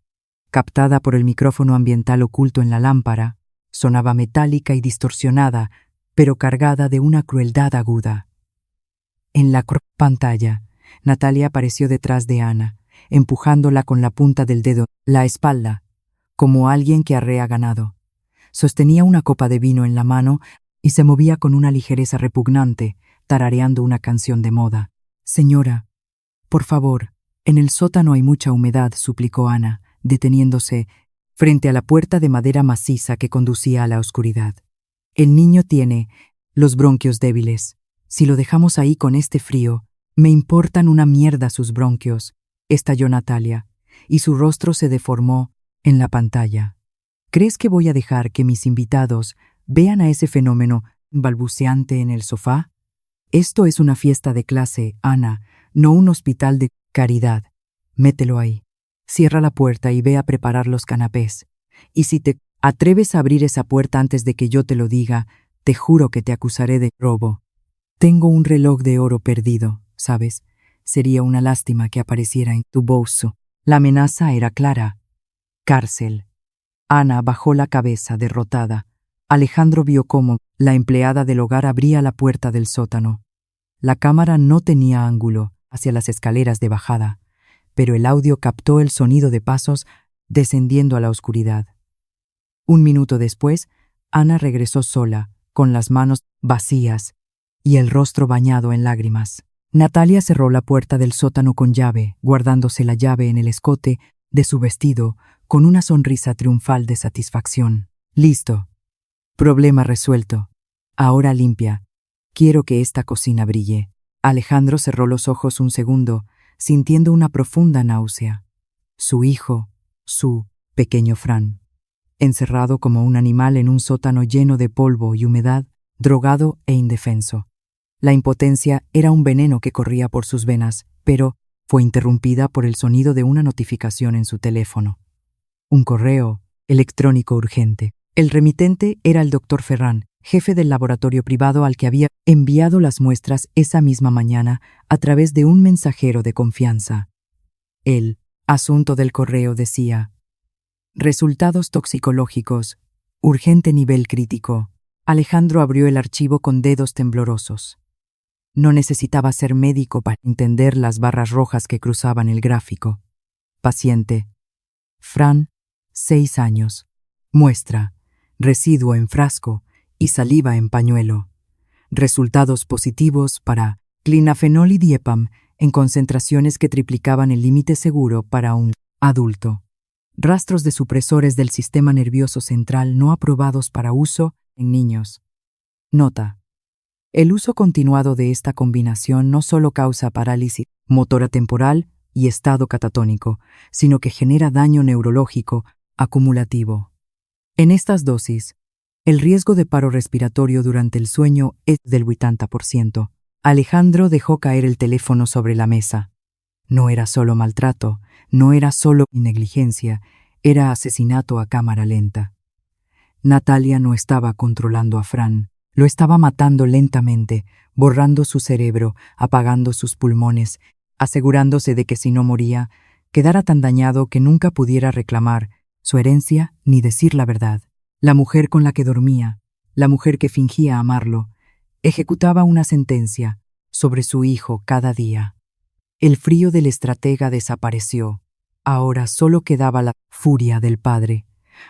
captada por el micrófono ambiental oculto en la lámpara, sonaba metálica y distorsionada, pero cargada de una crueldad aguda. En la pantalla, Natalia apareció detrás de Ana, empujándola con la punta del dedo, la espalda, como alguien que arrea ganado. Sostenía una copa de vino en la mano y se movía con una ligereza repugnante, tarareando una canción de moda. Señora, por favor, en el sótano hay mucha humedad, suplicó Ana, deteniéndose frente a la puerta de madera maciza que conducía a la oscuridad. El niño tiene los bronquios débiles. Si lo dejamos ahí con este frío, me importan una mierda sus bronquios, estalló Natalia, y su rostro se deformó en la pantalla. ¿Crees que voy a dejar que mis invitados vean a ese fenómeno balbuceante en el sofá. Esto es una fiesta de clase, Ana, no un hospital de caridad. Mételo ahí. Cierra la puerta y ve a preparar los canapés. Y si te atreves a abrir esa puerta antes de que yo te lo diga, te juro que te acusaré de robo. Tengo un reloj de oro perdido, ¿sabes? Sería una lástima que apareciera en tu bolso. La amenaza era clara. Cárcel. Ana bajó la cabeza, derrotada. Alejandro vio cómo la empleada del hogar abría la puerta del sótano. La cámara no tenía ángulo hacia las escaleras de bajada, pero el audio captó el sonido de pasos descendiendo a la oscuridad. Un minuto después, Ana regresó sola, con las manos vacías y el rostro bañado en lágrimas. Natalia cerró la puerta del sótano con llave, guardándose la llave en el escote de su vestido, con una sonrisa triunfal de satisfacción. Listo. Problema resuelto. Ahora limpia. Quiero que esta cocina brille. Alejandro cerró los ojos un segundo, sintiendo una profunda náusea. Su hijo, su pequeño Fran, encerrado como un animal en un sótano lleno de polvo y humedad, drogado e indefenso. La impotencia era un veneno que corría por sus venas, pero fue interrumpida por el sonido de una notificación en su teléfono. Un correo electrónico urgente. El remitente era el doctor Ferran, jefe del laboratorio privado al que había enviado las muestras esa misma mañana a través de un mensajero de confianza. El asunto del correo decía: resultados toxicológicos, urgente nivel crítico. Alejandro abrió el archivo con dedos temblorosos. No necesitaba ser médico para entender las barras rojas que cruzaban el gráfico. Paciente: Fran, 6 años. Muestra: residuo en frasco y saliva en pañuelo. Resultados positivos para clinafenol y diepam en concentraciones que triplicaban el límite seguro para un adulto. Rastros de supresores del sistema nervioso central no aprobados para uso en niños. Nota: el uso continuado de esta combinación no solo causa parálisis motora temporal y estado catatónico, sino que genera daño neurológico acumulativo. En estas dosis, el riesgo de paro respiratorio durante el sueño es del 80%. Alejandro dejó caer el teléfono sobre la mesa. No era solo maltrato, no era solo negligencia, era asesinato a cámara lenta. Natalia no estaba controlando a Fran, lo estaba matando lentamente, borrando su cerebro, apagando sus pulmones, asegurándose de que si no moría, quedara tan dañado que nunca pudiera reclamar su herencia ni decir la verdad. La mujer con la que dormía, la mujer que fingía amarlo, ejecutaba una sentencia sobre su hijo cada día. El frío del estratega desapareció. Ahora solo quedaba la furia del padre.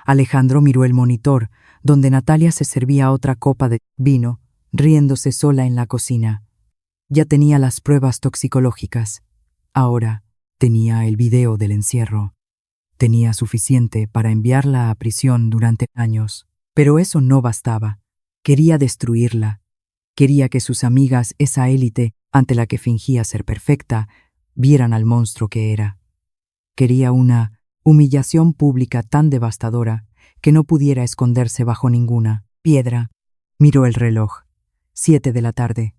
Alejandro miró el monitor, donde Natalia se servía otra copa de vino, riéndose sola en la cocina. Ya tenía las pruebas toxicológicas. Ahora tenía el video del encierro. Tenía suficiente para enviarla a prisión durante años. Pero eso no bastaba. Quería destruirla. Quería que sus amigas, esa élite ante la que fingía ser perfecta, vieran al monstruo que era. Quería una humillación pública tan devastadora que no pudiera esconderse bajo ninguna piedra. Miró el reloj. 7 de la tarde.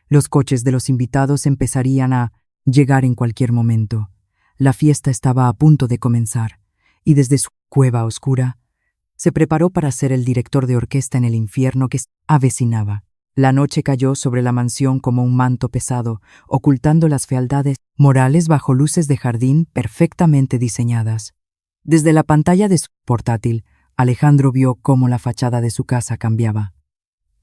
Los coches de los invitados empezarían a llegar en cualquier momento. La fiesta estaba a punto de comenzar, y desde su cueva oscura, se preparó para ser el director de orquesta en el infierno que se avecinaba. La noche cayó sobre la mansión como un manto pesado, ocultando las fealdades morales bajo luces de jardín perfectamente diseñadas. Desde la pantalla de su portátil, Alejandro vio cómo la fachada de su casa cambiaba.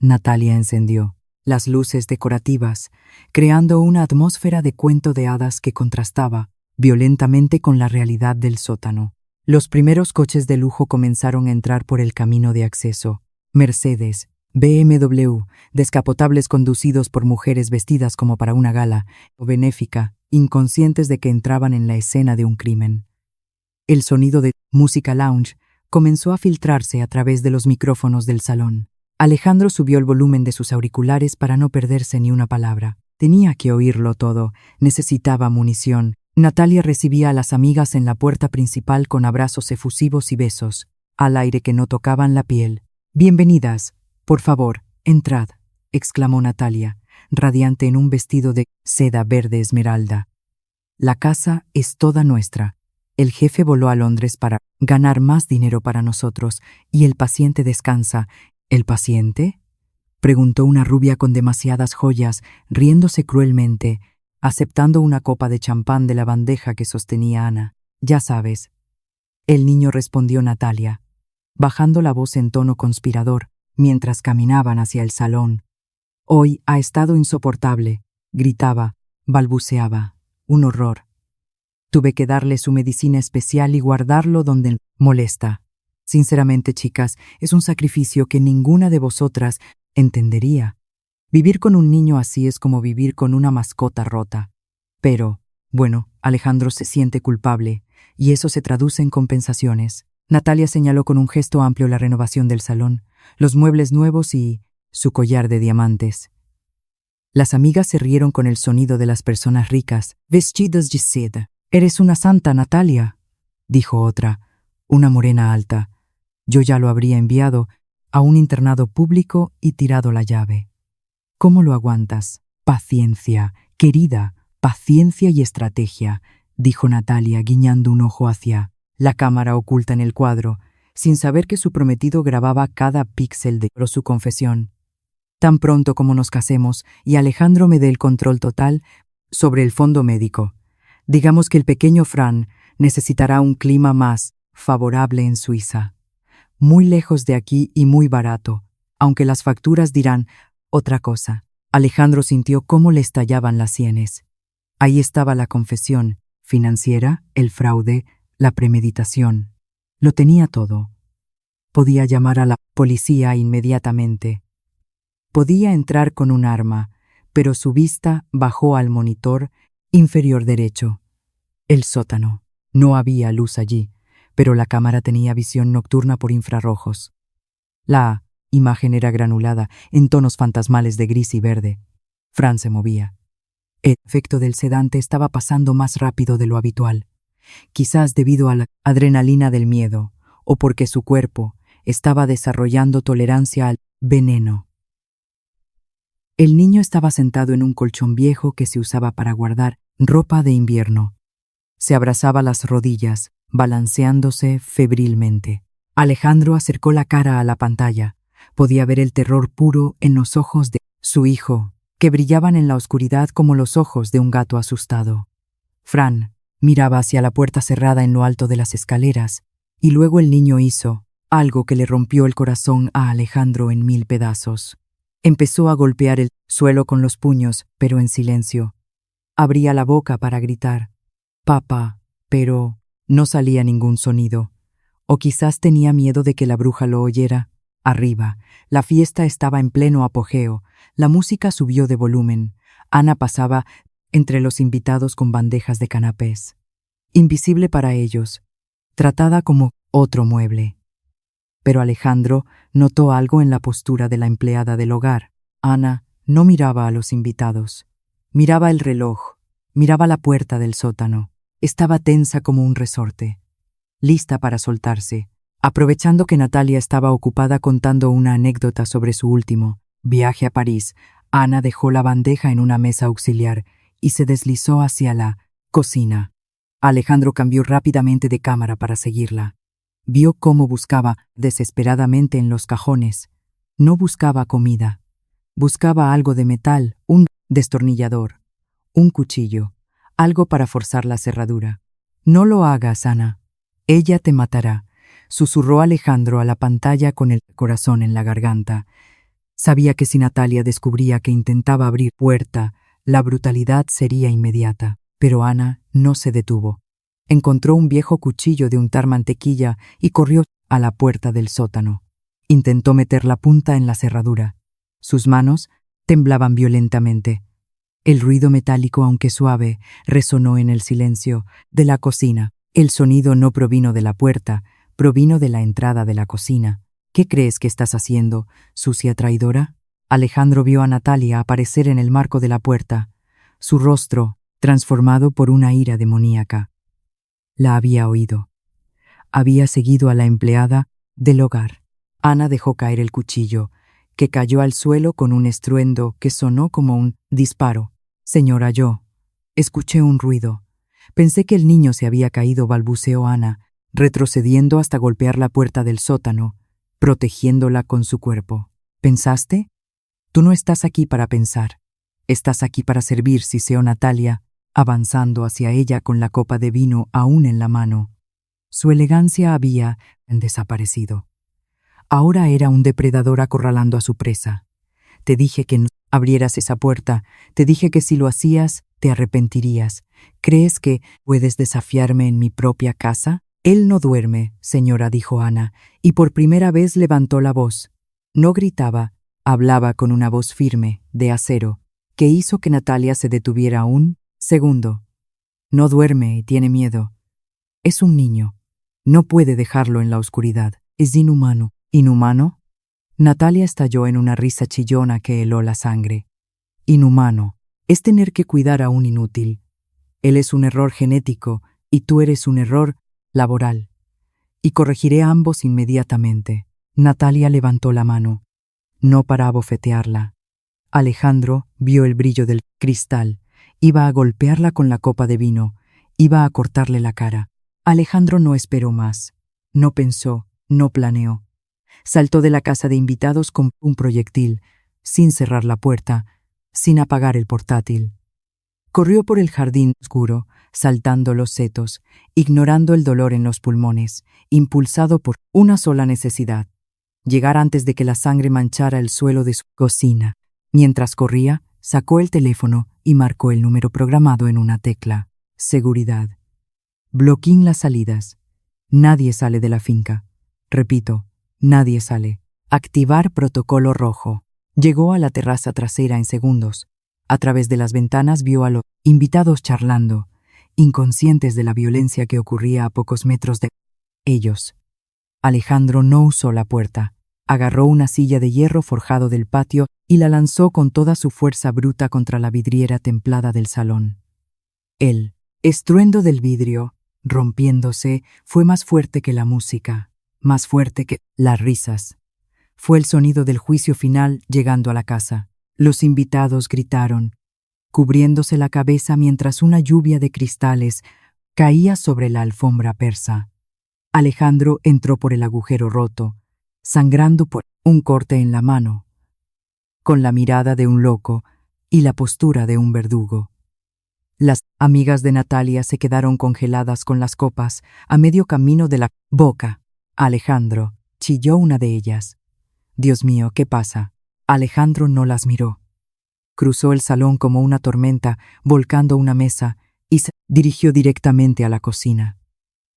Natalia encendió las luces decorativas, creando una atmósfera de cuento de hadas que contrastaba violentamente con la realidad del sótano. Los primeros coches de lujo comenzaron a entrar por el camino de acceso. Mercedes, BMW, descapotables conducidos por mujeres vestidas como para una gala o benéfica, inconscientes de que entraban en la escena de un crimen. El sonido de música lounge comenzó a filtrarse a través de los micrófonos del salón. Alejandro subió el volumen de sus auriculares para no perderse ni una palabra. Tenía que oírlo todo, necesitaba munición. Natalia recibía a las amigas en la puerta principal con abrazos efusivos y besos, al aire que no tocaban la piel. Bienvenidas, por favor, Entrad, exclamó Natalia, radiante en un vestido de seda verde esmeralda. La casa es toda nuestra. El jefe voló a Londres para ganar más dinero para nosotros y el paciente descansa. ¿El paciente?, preguntó una rubia con demasiadas joyas, riéndose cruelmente, aceptando una copa de champán de la bandeja que sostenía Ana. Ya sabes. El niño, respondió Natalia, bajando la voz en tono conspirador, mientras caminaban hacia el salón. Hoy ha estado insoportable, gritaba, balbuceaba. Un horror. Tuve que darle su medicina especial y guardarlo donde molesta. Sinceramente, chicas, es un sacrificio que ninguna de vosotras entendería. Vivir con un niño así es como vivir con una mascota rota. Pero, bueno, Alejandro se siente culpable, y eso se traduce en compensaciones. Natalia señaló con un gesto amplio la renovación del salón, los muebles nuevos y su collar de diamantes. Las amigas se rieron con el sonido de las personas ricas. Vestidos de seda. «Eres una santa, Natalia», dijo otra, una morena alta. Yo ya lo habría enviado a un internado público y tirado la llave. «¿Cómo lo aguantas?» «Paciencia, querida, paciencia y estrategia», dijo Natalia, guiñando un ojo hacia la cámara oculta en el cuadro, sin saber que su prometido grababa cada píxel de su confesión. «Tan pronto como nos casemos y Alejandro me dé el control total sobre el fondo médico. Digamos que el pequeño Fran necesitará un clima más favorable en Suiza. Muy lejos de aquí y muy barato, aunque las facturas dirán otra cosa». Alejandro sintió cómo le estallaban las sienes. Ahí estaba la confesión financiera, el fraude, la premeditación. Lo tenía todo. Podía llamar a la policía inmediatamente. Podía entrar con un arma, pero su vista bajó al monitor inferior derecho. El sótano. No había luz allí, pero la cámara tenía visión nocturna por infrarrojos. La imagen era granulada, en tonos fantasmales de gris y verde. Fran se movía. El efecto del sedante estaba pasando más rápido de lo habitual, quizás debido a la adrenalina del miedo, o porque su cuerpo estaba desarrollando tolerancia al veneno. El niño estaba sentado en un colchón viejo que se usaba para guardar ropa de invierno. Se abrazaba las rodillas, balanceándose febrilmente. Alejandro acercó la cara a la pantalla. Podía ver el terror puro en los ojos de su hijo, que brillaban en la oscuridad como los ojos de un gato asustado. Fran miraba hacia la puerta cerrada en lo alto de las escaleras, y luego el niño hizo algo que le rompió el corazón a Alejandro en 1000 pedazos. Empezó a golpear el suelo con los puños, pero en silencio. Abría la boca para gritar «Papá», pero no salía ningún sonido. O quizás tenía miedo de que la bruja lo oyera. Arriba, la fiesta estaba en pleno apogeo. La música subió de volumen. Ana pasaba entre los invitados con bandejas de canapés. Invisible para ellos, tratada como otro mueble. Pero Alejandro notó algo en la postura de la empleada del hogar. Ana no miraba a los invitados. Miraba el reloj, miraba la puerta del sótano. Estaba tensa como un resorte, lista para soltarse. Aprovechando que Natalia estaba ocupada contando una anécdota sobre su último viaje a París, Ana dejó la bandeja en una mesa auxiliar y se deslizó hacia la cocina. Alejandro cambió rápidamente de cámara para seguirla. Vio cómo buscaba desesperadamente en los cajones. No buscaba comida. Buscaba algo de metal, un destornillador, un cuchillo, algo para forzar la cerradura. «No lo hagas, Ana. Ella te matará», susurró Alejandro a la pantalla con el corazón en la garganta. Sabía que si Natalia descubría que intentaba abrir puerta, la brutalidad sería inmediata. Pero Ana no se detuvo. Encontró un viejo cuchillo de untar mantequilla y corrió a la puerta del sótano. Intentó meter la punta en la cerradura. Sus manos temblaban violentamente. El ruido metálico, aunque suave, resonó en el silencio de la cocina. El sonido no provino de la puerta, provino de la entrada de la cocina. «¿Qué crees que estás haciendo, sucia traidora?» Alejandro vio a Natalia aparecer en el marco de la puerta, su rostro transformado por una ira demoníaca. La había oído. Había seguido a la empleada del hogar. Ana dejó caer el cuchillo, que cayó al suelo con un estruendo que sonó como un disparo. Señora, yo escuché un ruido. Pensé que el niño se había caído, balbuceó Ana, retrocediendo hasta golpear la puerta del sótano, protegiéndola con su cuerpo. ¿Pensaste? Tú no estás aquí para pensar. Estás aquí para servir, siseó Natalia, avanzando hacia ella con la copa de vino aún en la mano. Su elegancia había desaparecido. Ahora era un depredador acorralando a su presa. Te dije que no abrieras esa puerta, te dije que si lo hacías, te arrepentirías. ¿Crees que puedes desafiarme en mi propia casa? Él no duerme, señora, dijo Ana, y por primera vez levantó la voz. No gritaba, hablaba con una voz firme, de acero, que hizo que Natalia se detuviera un segundo. No duerme y tiene miedo. Es un niño. No puede dejarlo en la oscuridad. Es inhumano. ¿Inhumano? Natalia estalló en una risa chillona que heló la sangre. Inhumano es tener que cuidar a un inútil. Él es un error genético y tú eres un error laboral. Y corregiré a ambos inmediatamente. Natalia levantó la mano, no para abofetearla. Alejandro vio el brillo del cristal. Iba a golpearla con la copa de vino. Iba a cortarle la cara. Alejandro no esperó más. No pensó, no planeó. Saltó de la casa de invitados con un proyectil, sin cerrar la puerta, sin apagar el portátil. Corrió por el jardín oscuro, saltando los setos, ignorando el dolor en los pulmones, impulsado por una sola necesidad: llegar antes de que la sangre manchara el suelo de su cocina. Mientras corría, sacó el teléfono y marcó el número programado en una tecla. Seguridad. Bloqueen las salidas. Nadie sale de la finca. Repito, nadie sale. Activar protocolo rojo. Llegó a la terraza trasera en segundos. A través de las ventanas vio a los invitados charlando, inconscientes de la violencia que ocurría a pocos metros de ellos. Alejandro no usó la puerta. Agarró una silla de hierro forjado del patio y la lanzó con toda su fuerza bruta contra la vidriera templada del salón. El estruendo del vidrio, rompiéndose, fue más fuerte que la música, más fuerte que las risas. Fue el sonido del juicio final llegando a la casa. Los invitados gritaron, cubriéndose la cabeza mientras una lluvia de cristales caía sobre la alfombra persa. Alejandro entró por el agujero roto, sangrando por un corte en la mano, con la mirada de un loco y la postura de un verdugo. Las amigas de Natalia se quedaron congeladas con las copas a medio camino de la boca. Alejandro, chilló una de ellas. Dios mío, ¿qué pasa? Alejandro no las miró. Cruzó el salón como una tormenta, volcando una mesa, y se dirigió directamente a la cocina.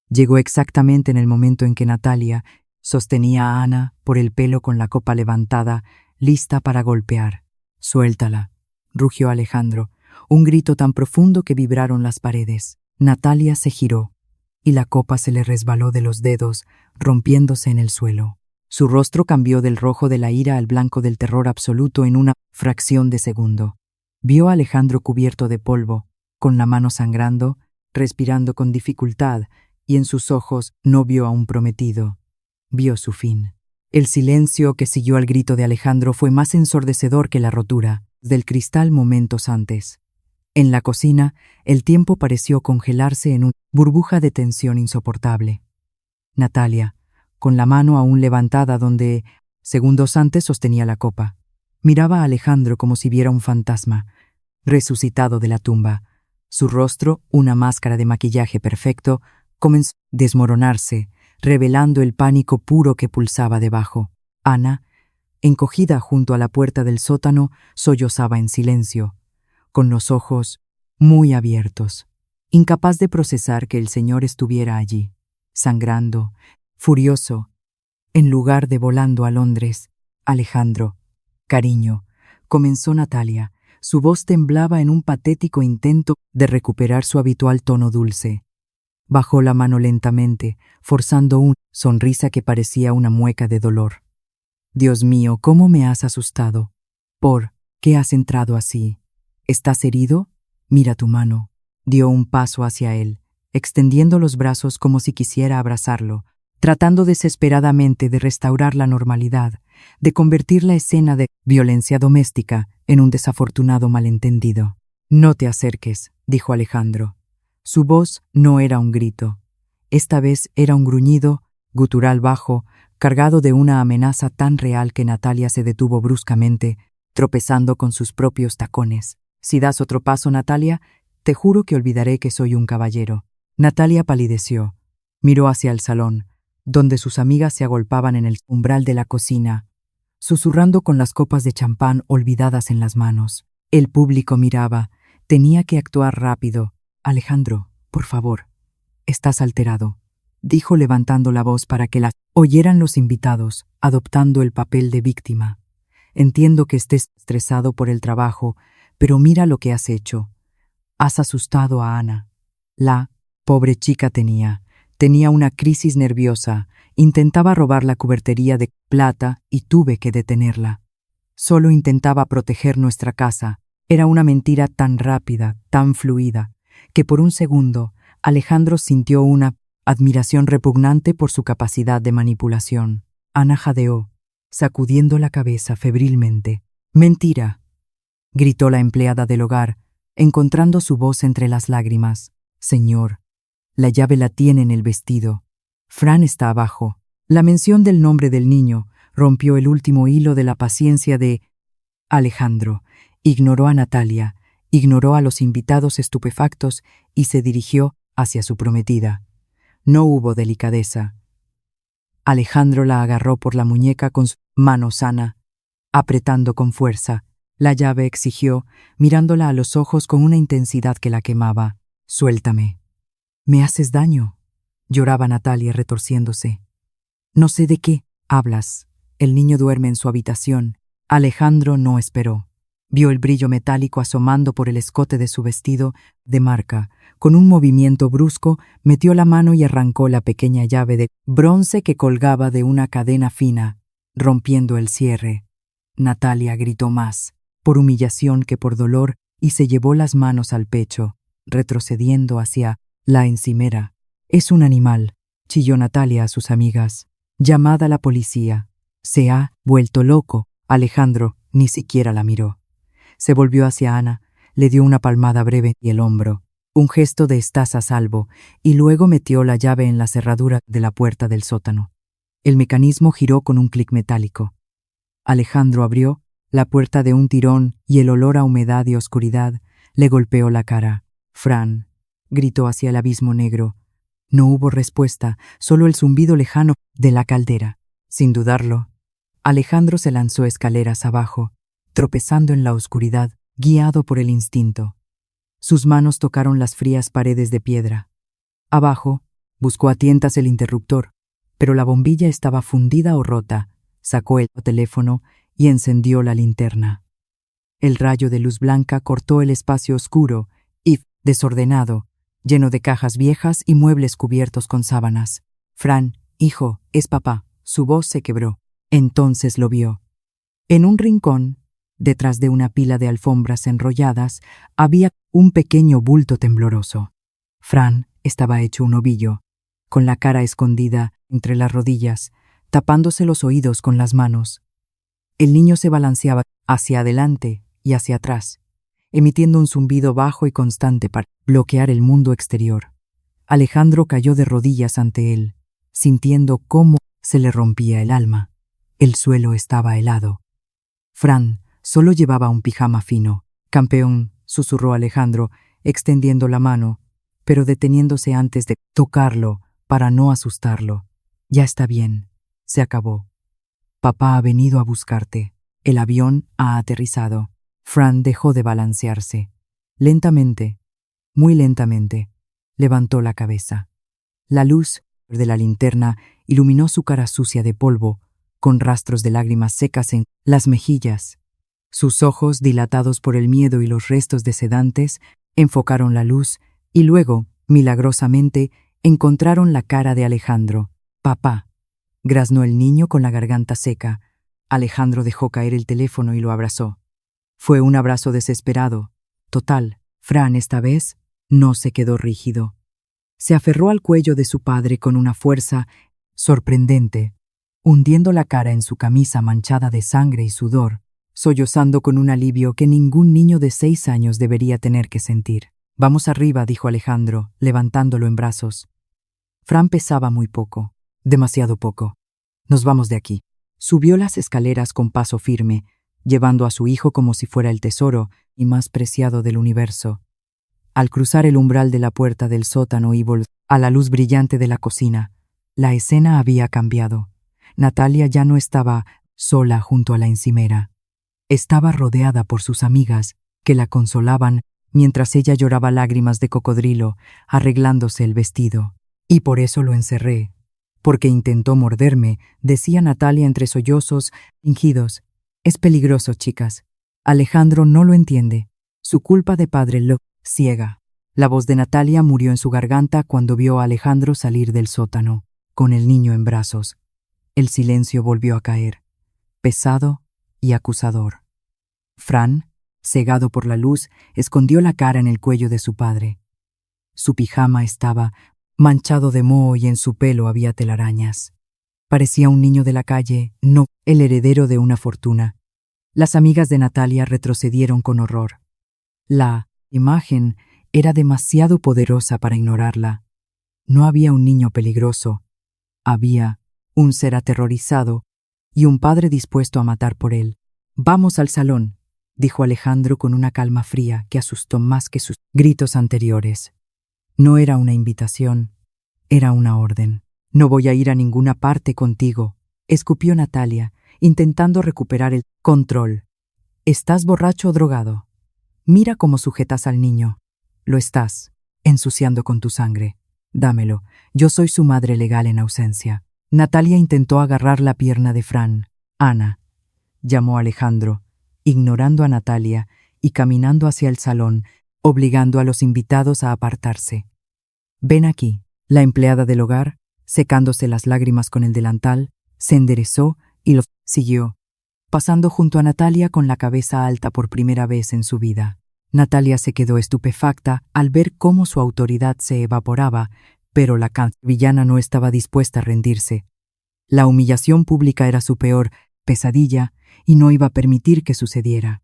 Llegó exactamente en el momento en que Natalia sostenía a Ana por el pelo con la copa levantada, lista para golpear. «Suéltala», rugió Alejandro, un grito tan profundo que vibraron las paredes. Natalia se giró, y la copa se le resbaló de los dedos, rompiéndose en el suelo. Su rostro cambió del rojo de la ira al blanco del terror absoluto en una fracción de segundo. Vio a Alejandro cubierto de polvo, con la mano sangrando, respirando con dificultad, y en sus ojos no vio a un prometido. Vio su fin. El silencio que siguió al grito de Alejandro fue más ensordecedor que la rotura del cristal momentos antes. En la cocina, el tiempo pareció congelarse en una burbuja de tensión insoportable. Natalia, con la mano aún levantada donde, segundos antes, sostenía la copa, miraba a Alejandro como si viera un fantasma, resucitado de la tumba. Su rostro, una máscara de maquillaje perfecto, comenzó a desmoronarse, revelando el pánico puro que pulsaba debajo. Ana, encogida junto a la puerta del sótano, sollozaba en silencio, con los ojos muy abiertos, incapaz de procesar que el señor estuviera allí, sangrando, furioso, en lugar de volando a Londres. Alejandro, cariño, comenzó Natalia. Su voz temblaba en un patético intento de recuperar su habitual tono dulce. Bajó la mano lentamente, forzando una sonrisa que parecía una mueca de dolor. Dios mío, ¿cómo me has asustado? ¿Por qué has entrado así? ¿Estás herido? Mira tu mano. Dio un paso hacia él, extendiendo los brazos como si quisiera abrazarlo, tratando desesperadamente de restaurar la normalidad, de convertir la escena de violencia doméstica en un desafortunado malentendido. «No te acerques», dijo Alejandro. Su voz no era un grito. Esta vez era un gruñido, gutural bajo, cargado de una amenaza tan real que Natalia se detuvo bruscamente, tropezando con sus propios tacones. «Si das otro paso, Natalia, te juro que olvidaré que soy un caballero». Natalia palideció. Miró hacia el salón, donde sus amigas se agolpaban en el umbral de la cocina, susurrando con las copas de champán olvidadas en las manos. El público miraba. Tenía que actuar rápido. «Alejandro, por favor, estás alterado», dijo levantando la voz para que la oyeran los invitados, adoptando el papel de víctima. «Entiendo que estés estresado por el trabajo, pero mira lo que has hecho. Has asustado a Ana». La pobre chica tenía una crisis nerviosa, intentaba robar la cubertería de plata y tuve que detenerla. Solo intentaba proteger nuestra casa. Era una mentira tan rápida, tan fluida, que por un segundo Alejandro sintió una admiración repugnante por su capacidad de manipulación. Ana jadeó, sacudiendo la cabeza febrilmente. «Mentira», gritó la empleada del hogar, encontrando su voz entre las lágrimas. «Señor, la llave la tiene en el vestido. Fran está abajo». La mención del nombre del niño rompió el último hilo de la paciencia de Alejandro. Ignoró a Natalia, ignoró a los invitados estupefactos y se dirigió hacia su prometida. No hubo delicadeza. Alejandro la agarró por la muñeca con su mano sana, apretando con fuerza. La llave exigió, mirándola a los ojos con una intensidad que la quemaba. «Suéltame». «Me haces daño», lloraba Natalia retorciéndose. «No sé de qué hablas. El niño duerme en su habitación». Alejandro no esperó. Vio el brillo metálico asomando por el escote de su vestido de marca. Con un movimiento brusco, metió la mano y arrancó la pequeña llave de bronce que colgaba de una cadena fina, rompiendo el cierre. Natalia gritó más, por humillación que por dolor, y se llevó las manos al pecho, retrocediendo hacia la encimera. «Es un animal», chilló Natalia a sus amigas. «Llamad a la policía». «Se ha vuelto loco». Alejandro ni siquiera la miró. Se volvió hacia Ana, le dio una palmada breve en el hombro, un gesto de «estás a salvo», y luego metió la llave en la cerradura de la puerta del sótano. El mecanismo giró con un clic metálico. Alejandro abrió la puerta de un tirón y el olor a humedad y oscuridad le golpeó la cara. «Fran», gritó hacia el abismo negro. No hubo respuesta, solo el zumbido lejano de la caldera. Sin dudarlo, Alejandro se lanzó escaleras abajo, tropezando en la oscuridad, guiado por el instinto. Sus manos tocaron las frías paredes de piedra. Abajo, buscó a tientas el interruptor, pero la bombilla estaba fundida o rota. Sacó el teléfono y encendió la linterna. El rayo de luz blanca cortó el espacio oscuro y desordenado, lleno de cajas viejas y muebles cubiertos con sábanas. «Fran, hijo, es papá». Su voz se quebró. Entonces lo vio. En un rincón, detrás de una pila de alfombras enrolladas, había un pequeño bulto tembloroso. Fran estaba hecho un ovillo, con la cara escondida entre las rodillas, tapándose los oídos con las manos. El niño se balanceaba hacia adelante y hacia atrás, emitiendo un zumbido bajo y constante para bloquear el mundo exterior. Alejandro cayó de rodillas ante él, sintiendo cómo se le rompía el alma. El suelo estaba helado. Fran solo llevaba un pijama fino. «Campeón», susurró Alejandro, extendiendo la mano, pero deteniéndose antes de tocarlo para no asustarlo. «Ya está bien. Se acabó. Papá ha venido a buscarte. El avión ha aterrizado». Fran dejó de balancearse. Lentamente, muy lentamente, levantó la cabeza. La luz de la linterna iluminó su cara sucia de polvo, con rastros de lágrimas secas en las mejillas. Sus ojos, dilatados por el miedo y los restos de sedantes, enfocaron la luz y luego, milagrosamente, encontraron la cara de Alejandro. «Papá», graznó el niño con la garganta seca. Alejandro dejó caer el teléfono y lo abrazó. Fue un abrazo desesperado. Total, Fran esta vez no se quedó rígido. Se aferró al cuello de su padre con una fuerza sorprendente. hundiendo la cara en su camisa manchada de sangre y sudor, sollozando con un alivio que ningún niño de 6 años debería tener que sentir. «Vamos arriba», dijo Alejandro, levantándolo en brazos. Fran pesaba muy poco, demasiado poco. «Nos vamos de aquí». Subió las escaleras con paso firme, llevando a su hijo como si fuera el tesoro y más preciado del universo. Al cruzar el umbral de la puerta del sótano y volver a la luz brillante de la cocina, la escena había cambiado. Natalia ya no estaba sola junto a la encimera. Estaba rodeada por sus amigas, que la consolaban mientras ella lloraba lágrimas de cocodrilo, arreglándose el vestido. «Y por eso lo encerré, porque intentó morderme», decía Natalia entre sollozos fingidos. «Es peligroso, chicas. Alejandro no lo entiende. Su culpa de padre lo ciega». La voz de Natalia murió en su garganta cuando vio a Alejandro salir del sótano, con el niño en brazos. El silencio volvió a caer, pesado y acusador. Fran, cegado por la luz, escondió la cara en el cuello de su padre. Su pijama estaba manchado de moho y en su pelo había telarañas. Parecía un niño de la calle, no el heredero de una fortuna. Las amigas de Natalia retrocedieron con horror. La imagen era demasiado poderosa para ignorarla. No había un niño peligroso. Había un ser aterrorizado y un padre dispuesto a matar por él. «Vamos al salón», dijo Alejandro con una calma fría que asustó más que sus gritos anteriores. No era una invitación, era una orden. «No voy a ir a ninguna parte contigo», escupió Natalia, intentando recuperar el control. «¿Estás borracho o drogado? Mira cómo sujetas al niño. Lo estás, ensuciando con tu sangre. Dámelo, yo soy su madre legal en ausencia». Natalia intentó agarrar la pierna de Fran. «Ana», llamó Alejandro, ignorando a Natalia y caminando hacia el salón, obligando a los invitados a apartarse. «Ven aquí». La empleada del hogar, secándose las lágrimas con el delantal, se enderezó y lo siguió, pasando junto a Natalia con la cabeza alta por primera vez en su vida. Natalia se quedó estupefacta al ver cómo su autoridad se evaporaba, pero la villana no estaba dispuesta a rendirse. La humillación pública era su peor pesadilla y no iba a permitir que sucediera.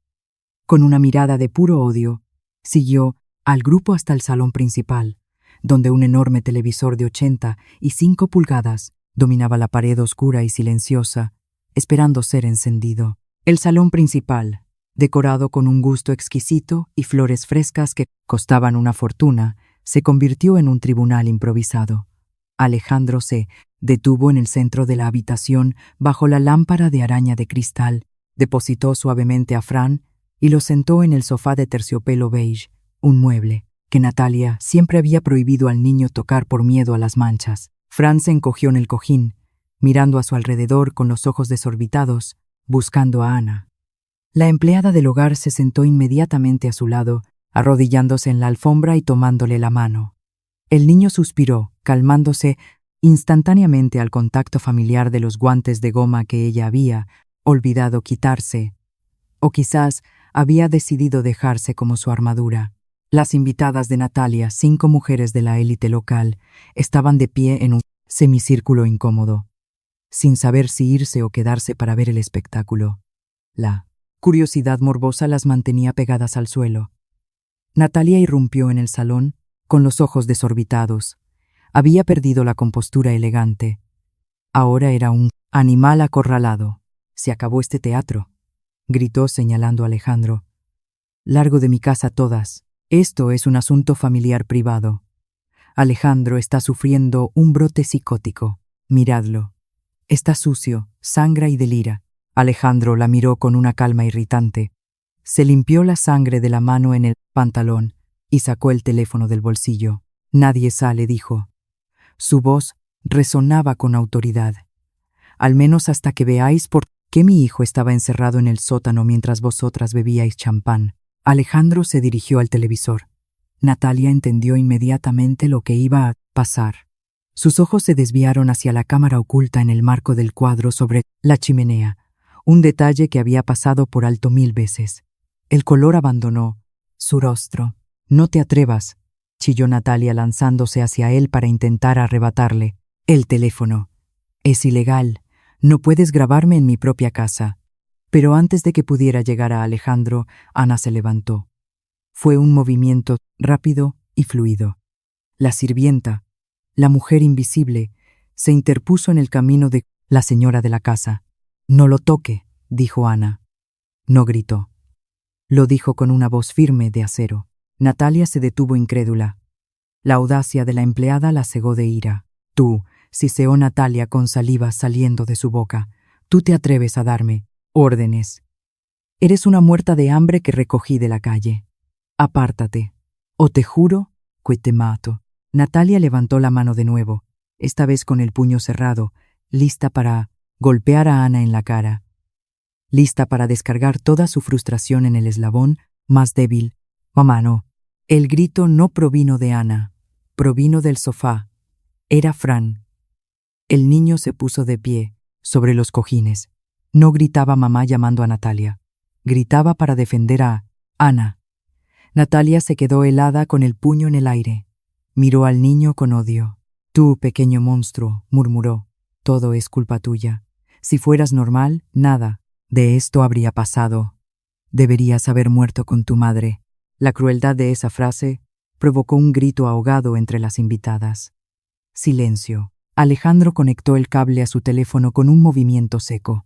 Con una mirada de puro odio, siguió al grupo hasta el salón principal, donde un enorme televisor de 85 pulgadas dominaba la pared oscura y silenciosa, esperando ser encendido. El salón principal, decorado con un gusto exquisito y flores frescas que costaban una fortuna, se convirtió en un tribunal improvisado. Alejandro se detuvo en el centro de la habitación bajo la lámpara de araña de cristal, depositó suavemente a Fran y lo sentó en el sofá de terciopelo beige, un mueble que Natalia siempre había prohibido al niño tocar por miedo a las manchas. Fran se encogió en el cojín, mirando a su alrededor con los ojos desorbitados, buscando a Ana. La empleada del hogar se sentó inmediatamente a su lado, arrodillándose en la alfombra y tomándole la mano. El niño suspiró, calmándose instantáneamente al contacto familiar de los guantes de goma que ella había olvidado quitarse, o quizás había decidido dejarse como su armadura. Las invitadas de Natalia, 5 mujeres de la élite local, estaban de pie en un semicírculo incómodo, sin saber si irse o quedarse para ver el espectáculo. La curiosidad morbosa las mantenía pegadas al suelo. Natalia irrumpió en el salón con los ojos desorbitados. Había perdido la compostura elegante. Ahora era un animal acorralado. «Se acabó este teatro», gritó señalando a Alejandro. «Largo de mi casa todas. Esto es un asunto familiar privado. Alejandro está sufriendo un brote psicótico. Miradlo. Está sucio, sangra y delira». Alejandro la miró con una calma irritante. Se limpió la sangre de la mano en el pantalón y sacó el teléfono del bolsillo. «Nadie sale», dijo. Su voz resonaba con autoridad. «Al menos hasta que veáis por qué mi hijo estaba encerrado en el sótano mientras vosotras bebíais champán». Alejandro se dirigió al televisor. Natalia entendió inmediatamente lo que iba a pasar. Sus ojos se desviaron hacia la cámara oculta en el marco del cuadro sobre la chimenea, un detalle que había pasado por alto 1000 veces. El color abandonó su rostro. «No te atrevas», chilló Natalia lanzándose hacia él para intentar arrebatarle. «El teléfono. Es ilegal. No puedes grabarme en mi propia casa. Pero antes de que pudiera llegar a Alejandro, Ana se levantó. Fue un movimiento rápido y fluido. La sirvienta, la mujer invisible, se interpuso en el camino de la señora de la casa. «No lo toque», dijo Ana. No gritó. Lo dijo con una voz firme de acero. Natalia se detuvo incrédula. La audacia de la empleada la cegó de ira. «Tú», siseó Natalia con saliva saliendo de su boca, «tú te atreves a darme órdenes. Eres una muerta de hambre que recogí de la calle. Apártate, o te juro que te mato». Natalia levantó la mano de nuevo, esta vez con el puño cerrado, lista para golpear a Ana en la cara, lista para descargar toda su frustración en el eslabón más débil. «Mamá, no». El grito no provino de Ana, provino del sofá. Era Fran. El niño se puso de pie, sobre los cojines. No gritaba mamá llamando a Natalia. Gritaba para defender a Ana. Natalia se quedó helada con el puño en el aire. Miró al niño con odio. «Tú, pequeño monstruo», murmuró, «todo es culpa tuya. Si fueras normal, nada de esto habría pasado. Deberías haber muerto con tu madre». La crueldad de esa frase provocó un grito ahogado entre las invitadas. Silencio. Alejandro conectó el cable a su teléfono con un movimiento seco.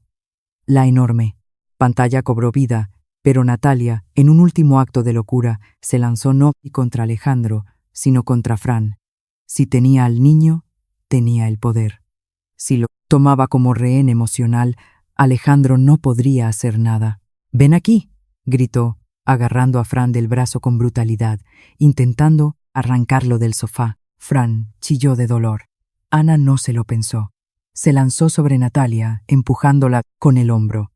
La enorme pantalla cobró vida, pero Natalia, en un último acto de locura, se lanzó no contra Alejandro, sino contra Fran. Si tenía al niño, tenía el poder. Si lo tomaba como rehén emocional, Alejandro no podría hacer nada. «Ven aquí», gritó, agarrando a Fran del brazo con brutalidad, intentando arrancarlo del sofá. Fran chilló de dolor. Ana no se lo pensó. Se lanzó sobre Natalia, empujándola con el hombro.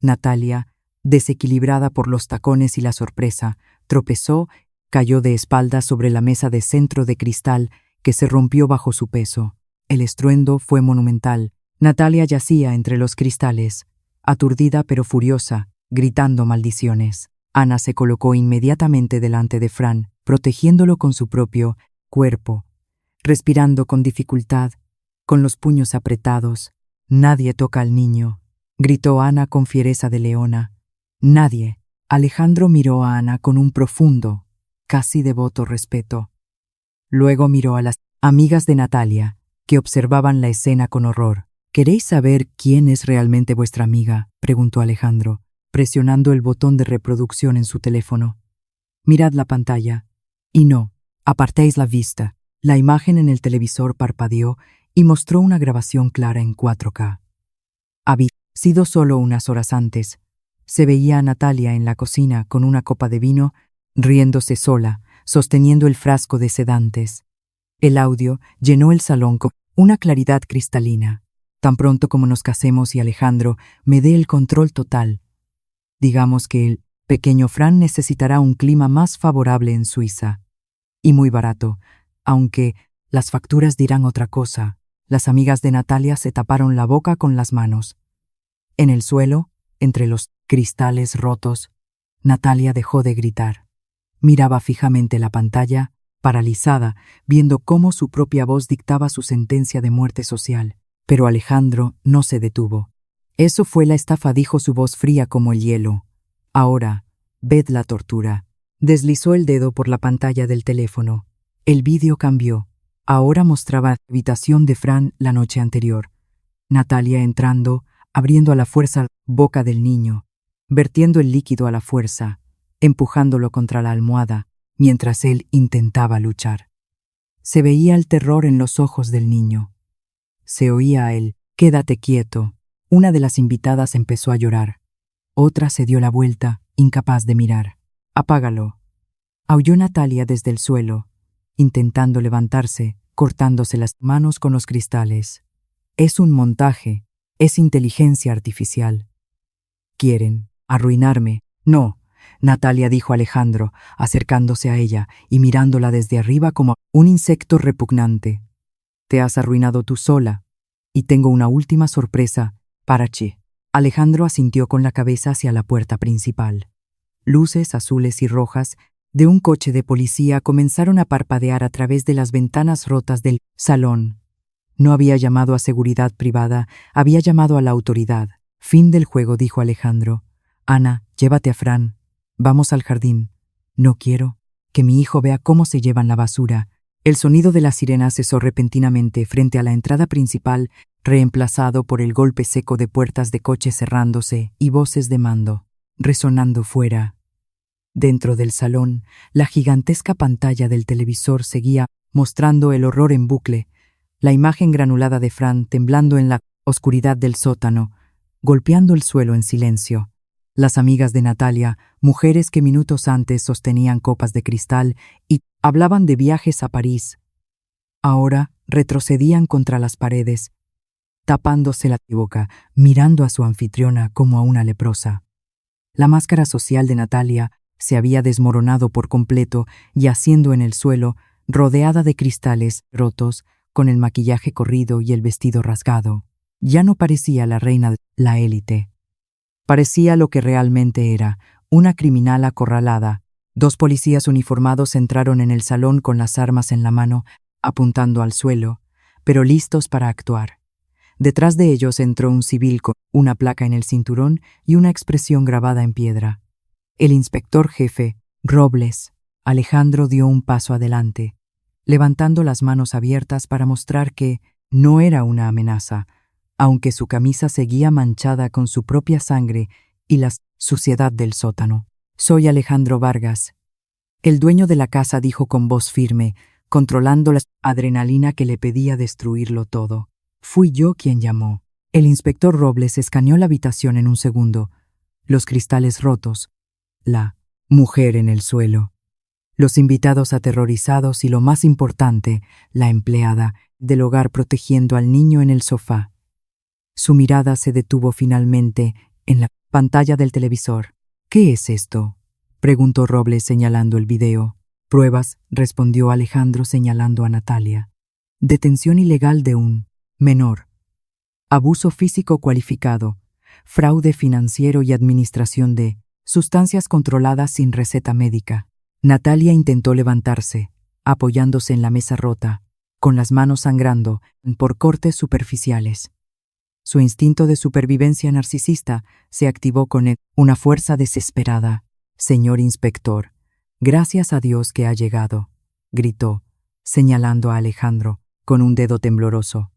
Natalia, desequilibrada por los tacones y la sorpresa, tropezó, cayó de espaldas sobre la mesa de centro de cristal que se rompió bajo su peso. El estruendo fue monumental. Natalia yacía entre los cristales, aturdida pero furiosa, gritando maldiciones. Ana se colocó inmediatamente delante de Fran, protegiéndolo con su propio cuerpo, respirando con dificultad, con los puños apretados. «Nadie toca al niño», gritó Ana con fiereza de leona. «Nadie». Alejandro miró a Ana con un profundo, casi devoto respeto. Luego miró a las amigas de Natalia, que observaban la escena con horror. «¿Queréis saber quién es realmente vuestra amiga?», preguntó Alejandro, presionando el botón de reproducción en su teléfono. «Mirad la pantalla. Y no, apartéis la vista». La imagen en el televisor parpadeó y mostró una grabación clara en 4K. Había sido solo unas horas antes. Se veía a Natalia en la cocina con una copa de vino, riéndose sola, sosteniendo el frasco de sedantes. El audio llenó el salón con una claridad cristalina. «Tan pronto como nos casemos y Alejandro me dé el control total. Digamos que el pequeño Fran necesitará un clima más favorable en Suiza. Y muy barato, aunque las facturas dirán otra cosa». Las amigas de Natalia se taparon la boca con las manos. En el suelo, entre los cristales rotos, Natalia dejó de gritar. Miraba fijamente la pantalla, paralizada, viendo cómo su propia voz dictaba su sentencia de muerte social. Pero Alejandro no se detuvo. «Eso fue la estafa», dijo su voz fría como el hielo. «Ahora, ved la tortura». Deslizó el dedo por la pantalla del teléfono. El vídeo cambió. Ahora mostraba la habitación de Fran la noche anterior. Natalia entrando, abriendo a la fuerza la boca del niño, vertiendo el líquido a la fuerza, empujándolo contra la almohada, mientras él intentaba luchar. Se veía el terror en los ojos del niño. Se oía a él: «Quédate quieto». Una de las invitadas empezó a llorar. Otra se dio la vuelta, incapaz de mirar. «Apágalo», aulló Natalia desde el suelo, intentando levantarse, cortándose las manos con los cristales. «Es un montaje, es inteligencia artificial. Quieren arruinarme». «No», Natalia dijo a Alejandro, acercándose a ella y mirándola desde arriba como un insecto repugnante. «Te has arruinado tú sola, y tengo una última sorpresa para ti». Alejandro asintió con la cabeza hacia la puerta principal. Luces azules y rojas de un coche de policía comenzaron a parpadear a través de las ventanas rotas del salón. No había llamado a seguridad privada, había llamado a la autoridad. Fin del juego, dijo Alejandro. Ana, llévate a Fran. Vamos al jardín. No quiero que mi hijo vea cómo se llevan la basura. El sonido de la sirena cesó repentinamente frente a la entrada principal, reemplazado por el golpe seco de puertas de coche cerrándose y voces de mando, resonando fuera. Dentro del salón, la gigantesca pantalla del televisor seguía mostrando el horror en bucle, la imagen granulada de Fran temblando en la oscuridad del sótano, golpeando el suelo en silencio. Las amigas de Natalia, mujeres que minutos antes sostenían copas de cristal y hablaban de viajes a París, ahora retrocedían contra las paredes, tapándose la boca, mirando a su anfitriona como a una leprosa. La máscara social de Natalia se había desmoronado por completo, yaciendo en el suelo, rodeada de cristales rotos, con el maquillaje corrido y el vestido rasgado. Ya no parecía la reina de la élite. Parecía lo que realmente era, una criminal acorralada. 2 policías uniformados entraron en el salón con las armas en la mano, apuntando al suelo, pero listos para actuar. Detrás de ellos entró un civil con una placa en el cinturón y una expresión grabada en piedra. El inspector jefe, Robles. Alejandro dio un paso adelante, levantando las manos abiertas para mostrar que no era una amenaza, aunque su camisa seguía manchada con su propia sangre y la suciedad del sótano. Soy Alejandro Vargas. El dueño de la casa dijo con voz firme, controlando la adrenalina que le pedía destruirlo todo. Fui yo quien llamó. El inspector Robles escaneó la habitación en un segundo. Los cristales rotos. La mujer en el suelo. Los invitados aterrorizados y, lo más importante, la empleada del hogar protegiendo al niño en el sofá. Su mirada se detuvo finalmente en la pantalla del televisor. ¿Qué es esto?, preguntó Robles señalando el video. Pruebas, respondió Alejandro señalando a Natalia. Detención ilegal de un menor. Abuso físico cualificado. Fraude financiero y administración de sustancias controladas sin receta médica. Natalia intentó levantarse, apoyándose en la mesa rota, con las manos sangrando por cortes superficiales. Su instinto de supervivencia narcisista se activó con una fuerza desesperada. Señor inspector, gracias a Dios que ha llegado, gritó, señalando a Alejandro con un dedo tembloroso.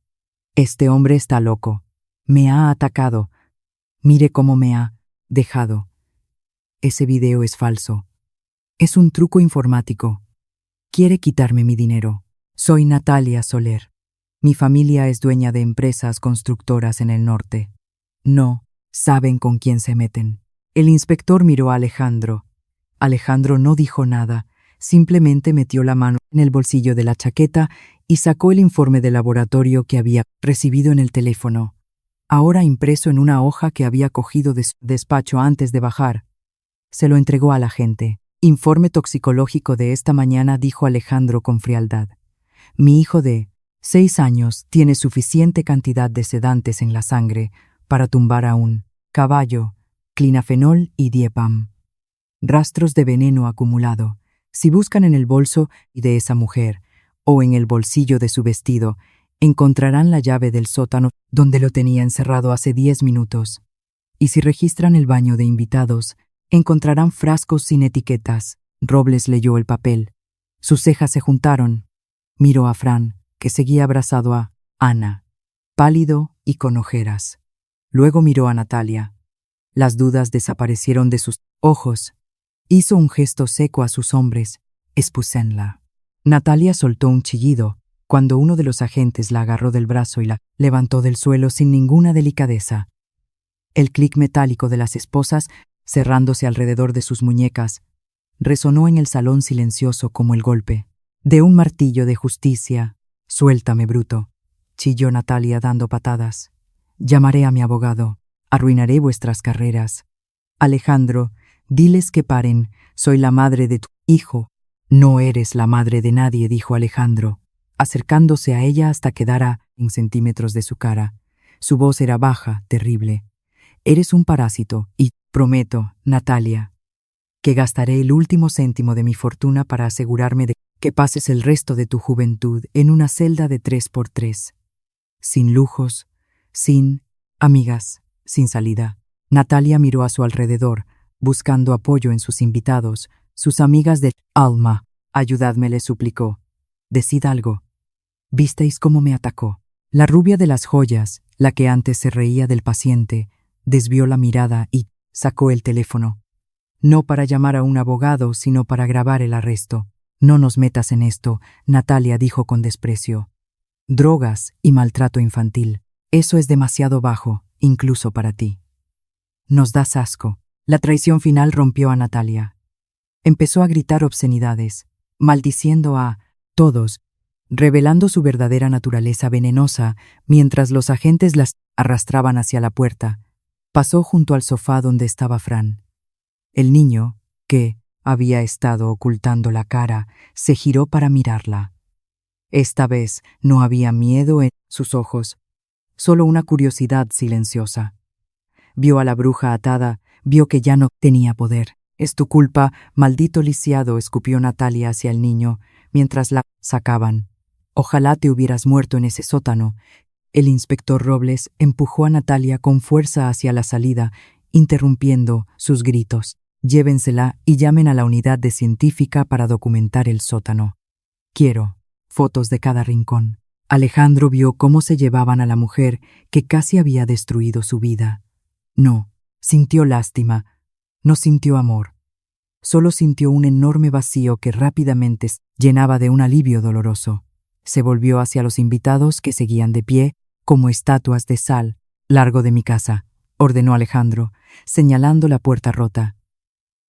Este hombre está loco. Me ha atacado. Mire cómo me ha dejado. Ese video es falso. Es un truco informático. Quiere quitarme mi dinero. Soy Natalia Soler. Mi familia es dueña de empresas constructoras en el norte. No saben con quién se meten. El inspector miró a Alejandro. Alejandro no dijo nada, simplemente metió la mano en el bolsillo de la chaqueta y sacó el informe de laboratorio que había recibido en el teléfono, ahora impreso en una hoja que había cogido de su despacho antes de bajar. Se lo entregó al agente. Informe toxicológico de esta mañana, dijo Alejandro con frialdad. Mi hijo de 6 años tiene suficiente cantidad de sedantes en la sangre para tumbar a un caballo, clinafenol y diepam. Rastros de veneno acumulado. Si buscan en el bolso de esa mujer o en el bolsillo de su vestido, encontrarán la llave del sótano donde lo tenía encerrado hace 10 minutos. Y si registran el baño de invitados, encontrarán frascos sin etiquetas. Robles leyó el papel. Sus cejas se juntaron. Miró a Fran, que seguía abrazado a Ana, pálido y con ojeras. Luego miró a Natalia. Las dudas desaparecieron de sus ojos. Hizo un gesto seco a sus hombres. Expúsenla. Natalia soltó un chillido cuando uno de los agentes la agarró del brazo y la levantó del suelo sin ninguna delicadeza. El clic metálico de las esposas, cerrándose alrededor de sus muñecas, resonó en el salón silencioso como el golpe de un martillo de justicia. Suéltame, bruto, chilló Natalia dando patadas. Llamaré a mi abogado. Arruinaré vuestras carreras. Alejandro, diles que paren. Soy la madre de tu hijo. No eres la madre de nadie, dijo Alejandro, acercándose a ella hasta quedar a centímetros de su cara. Su voz era baja, terrible. Eres un parásito y prometo, Natalia, que gastaré el último céntimo de mi fortuna para asegurarme de que pases el resto de tu juventud en una celda de 3x3. sin lujos, sin amigas, sin salida. Natalia miró a su alrededor, buscando apoyo en sus invitados, sus amigas de alma. Ayudadme, le suplicó. Decid algo. ¿Visteis cómo me atacó? La rubia de las joyas, la que antes se reía del paciente, desvió la mirada y sacó el teléfono. No para llamar a un abogado, sino para grabar el arresto. No nos metas en esto, Natalia dijo con desprecio. Drogas y maltrato infantil. Eso es demasiado bajo, incluso para ti. Nos das asco. La traición final rompió a Natalia. Empezó a gritar obscenidades, maldiciendo a todos, revelando su verdadera naturaleza venenosa mientras los agentes las arrastraban hacia la puerta. Pasó junto al sofá donde estaba Fran. El niño, que había estado ocultando la cara, se giró para mirarla. Esta vez no había miedo en sus ojos, solo una curiosidad silenciosa. Vio a la bruja atada, vio que ya no tenía poder. Es tu culpa, maldito lisiado, escupió Natalia hacia el niño, mientras la sacaban. Ojalá te hubieras muerto en ese sótano. El inspector Robles empujó a Natalia con fuerza hacia la salida, interrumpiendo sus gritos. Llévensela y llamen a la unidad de científica para documentar el sótano. Quiero fotos de cada rincón. Alejandro vio cómo se llevaban a la mujer que casi había destruido su vida. No, sintió lástima, no sintió amor. Solo sintió un enorme vacío que rápidamente se llenaba de un alivio doloroso. Se volvió hacia los invitados que seguían de pie, como estatuas de sal. Largo de mi casa, ordenó Alejandro, señalando la puerta rota.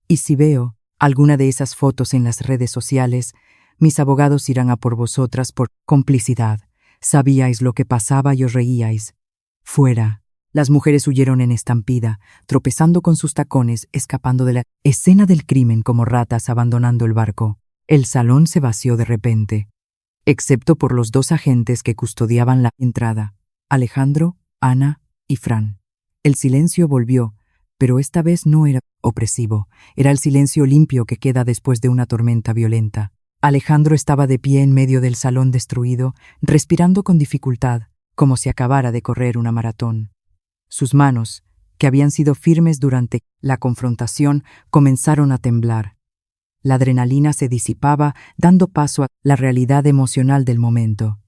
Y si veo alguna de esas fotos en las redes sociales, mis abogados irán a por vosotras por complicidad. Sabíais lo que pasaba y os reíais. Fuera. Las mujeres huyeron en estampida, tropezando con sus tacones, escapando de la escena del crimen como ratas abandonando el barco. El salón se vació de repente, excepto por los dos agentes que custodiaban la entrada, Alejandro, Ana y Fran. El silencio volvió, pero esta vez no era opresivo, era el silencio limpio que queda después de una tormenta violenta. Alejandro estaba de pie en medio del salón destruido, respirando con dificultad, como si acabara de correr una maratón. Sus manos, que habían sido firmes durante la confrontación, comenzaron a temblar. La adrenalina se disipaba, dando paso a la realidad emocional del momento.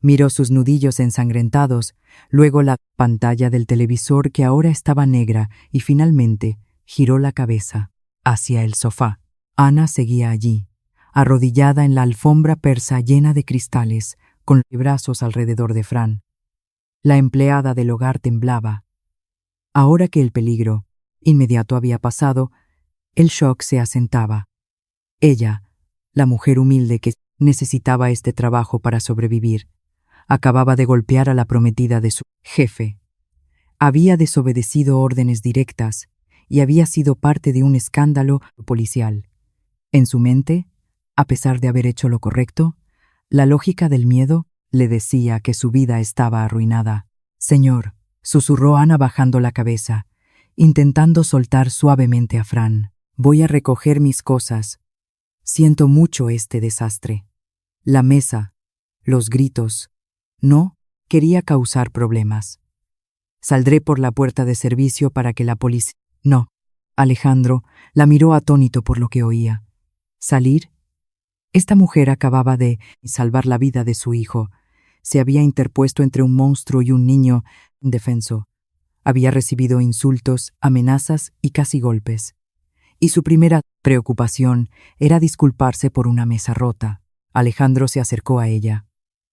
Miró sus nudillos ensangrentados, luego la pantalla del televisor que ahora estaba negra y finalmente giró la cabeza hacia el sofá. Ana seguía allí, arrodillada en la alfombra persa llena de cristales, con los brazos alrededor de Fran. La empleada del hogar temblaba. Ahora que el peligro inmediato había pasado, el shock se asentaba. Ella, la mujer humilde que necesitaba este trabajo para sobrevivir, acababa de golpear a la prometida de su jefe. Había desobedecido órdenes directas y había sido parte de un escándalo policial. En su mente, a pesar de haber hecho lo correcto, la lógica del miedo le decía que su vida estaba arruinada. Señor, susurró Ana bajando la cabeza, intentando soltar suavemente a Fran. Voy a recoger mis cosas. Siento mucho este desastre. La mesa, los gritos. No quería causar problemas. Saldré por la puerta de servicio para que la policía... No. Alejandro la miró atónito por lo que oía. ¿Salir? Esta mujer acababa de salvar la vida de su hijo. Se había interpuesto entre un monstruo y un niño indefenso. Había recibido insultos, amenazas y casi golpes. Y su primera preocupación era disculparse por una mesa rota. Alejandro se acercó a ella.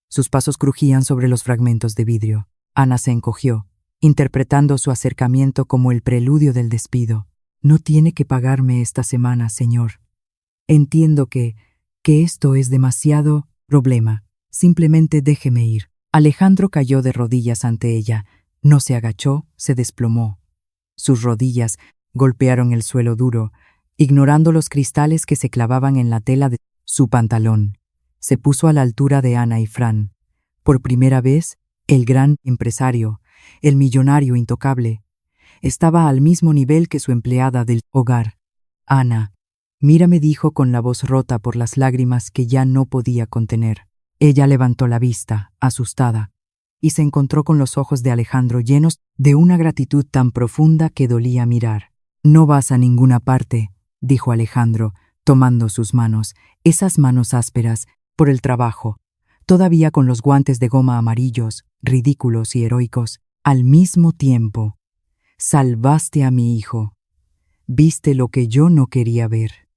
Sus pasos crujían sobre los fragmentos de vidrio. Ana se encogió, interpretando su acercamiento como el preludio del despido. No tiene que pagarme esta semana, señor. Entiendo que esto es demasiado problema. Simplemente déjeme ir. Alejandro cayó de rodillas ante ella. No se agachó, se desplomó. Sus rodillas golpearon el suelo duro, ignorando los cristales que se clavaban en la tela de su pantalón. Se puso a la altura de Ana y Fran. Por primera vez, el gran empresario, el millonario intocable, estaba al mismo nivel que su empleada del hogar. Ana, mírame, dijo con la voz rota por las lágrimas que ya no podía contener. Ella levantó la vista, asustada. y se encontró con los ojos de Alejandro llenos de una gratitud tan profunda que dolía mirar. «No vas a ninguna parte», dijo Alejandro, tomando sus manos, esas manos ásperas, por el trabajo, todavía con los guantes de goma amarillos, ridículos y heroicos, al mismo tiempo. «Salvaste a mi hijo. Viste lo que yo no quería ver.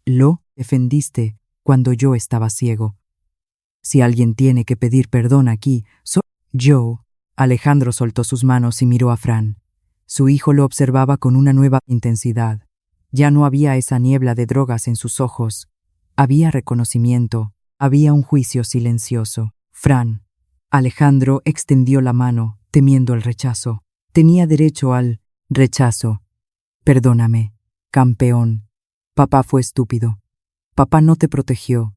Lo defendiste cuando yo estaba ciego. Si alguien tiene que pedir perdón aquí, soy yo». Alejandro soltó sus manos y miró a Fran. Su hijo lo observaba con una nueva intensidad. Ya no había esa niebla de drogas en sus ojos. Había reconocimiento, había un juicio silencioso. «Fran». Alejandro extendió la mano, temiendo el rechazo. Tenía derecho al rechazo. «Perdóname, campeón. Papá fue estúpido. Papá no te protegió.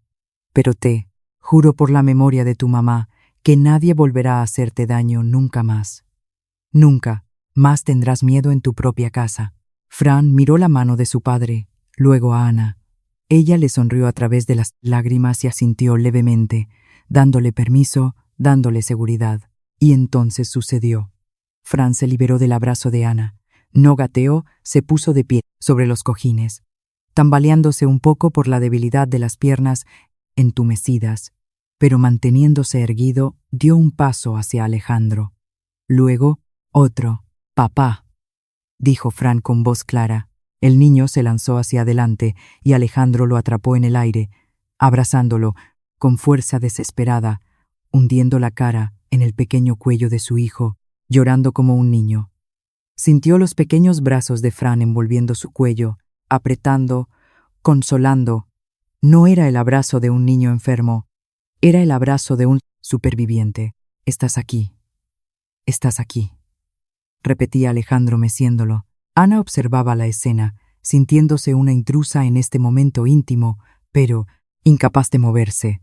Pero te juro por la memoria de tu mamá que nadie volverá a hacerte daño nunca más. Nunca más tendrás miedo en tu propia casa». Fran miró la mano de su padre, luego a Ana. Ella le sonrió a través de las lágrimas y asintió levemente, dándole permiso, dándole seguridad. Y entonces sucedió. Fran se liberó del abrazo de Ana. No gateó, se puso de pie sobre los cojines, tambaleándose un poco por la debilidad de las piernas entumecidas, pero manteniéndose erguido, dio un paso hacia Alejandro. Luego, otro. «Papá», dijo Fran con voz clara. El niño se lanzó hacia adelante y Alejandro lo atrapó en el aire, abrazándolo con fuerza desesperada, hundiendo la cara en el pequeño cuello de su hijo, llorando como un niño. Sintió los pequeños brazos de Fran envolviendo su cuello, apretando, consolando. No era el abrazo de un niño enfermo, era el abrazo de un superviviente. «Estás aquí. Estás aquí», repetía Alejandro meciéndolo. Ana observaba la escena, sintiéndose una intrusa en este momento íntimo, pero incapaz de moverse.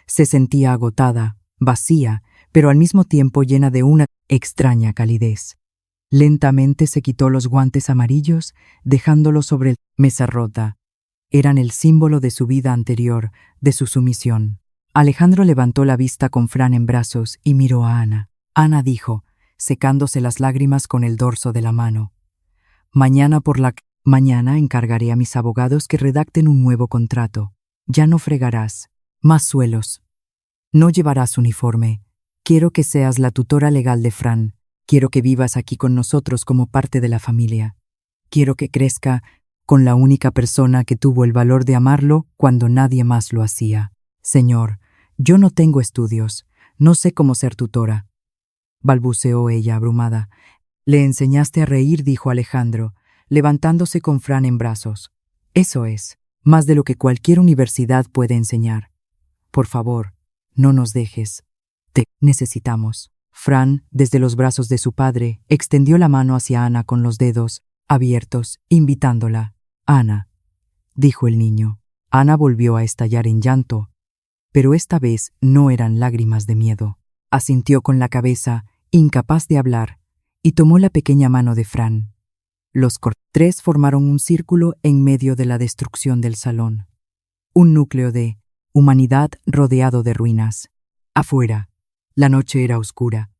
Se sentía agotada, vacía, pero al mismo tiempo llena de una extraña calidez. Lentamente se quitó los guantes amarillos, dejándolos sobre la mesa rota. Eran el símbolo de su vida anterior, de su sumisión. Alejandro levantó la vista con Fran en brazos y miró a Ana. Ana dijo, secándose las lágrimas con el dorso de la mano: Mañana encargaré a mis abogados que redacten un nuevo contrato. Ya no fregarás más suelos. No llevarás uniforme. Quiero que seas la tutora legal de Fran. Quiero que vivas aquí con nosotros como parte de la familia. Quiero que crezca con la única persona que tuvo el valor de amarlo cuando nadie más lo hacía. Señor, yo no tengo estudios. No sé cómo ser tutora», balbuceó ella abrumada. «Le enseñaste a reír», dijo Alejandro, levantándose con Fran en brazos. «Eso es, más de lo que cualquier universidad puede enseñar. Por favor, no nos dejes. Te necesitamos». Fran, desde los brazos de su padre, extendió la mano hacia Ana con los dedos abiertos, invitándola. «Ana», dijo el niño. Ana volvió a estallar en llanto, pero esta vez no eran lágrimas de miedo. Asintió con la cabeza, incapaz de hablar, y tomó la pequeña mano de Fran. Los tres formaron un círculo en medio de la destrucción del salón. Un núcleo de humanidad rodeado de ruinas. Afuera, la noche era oscura,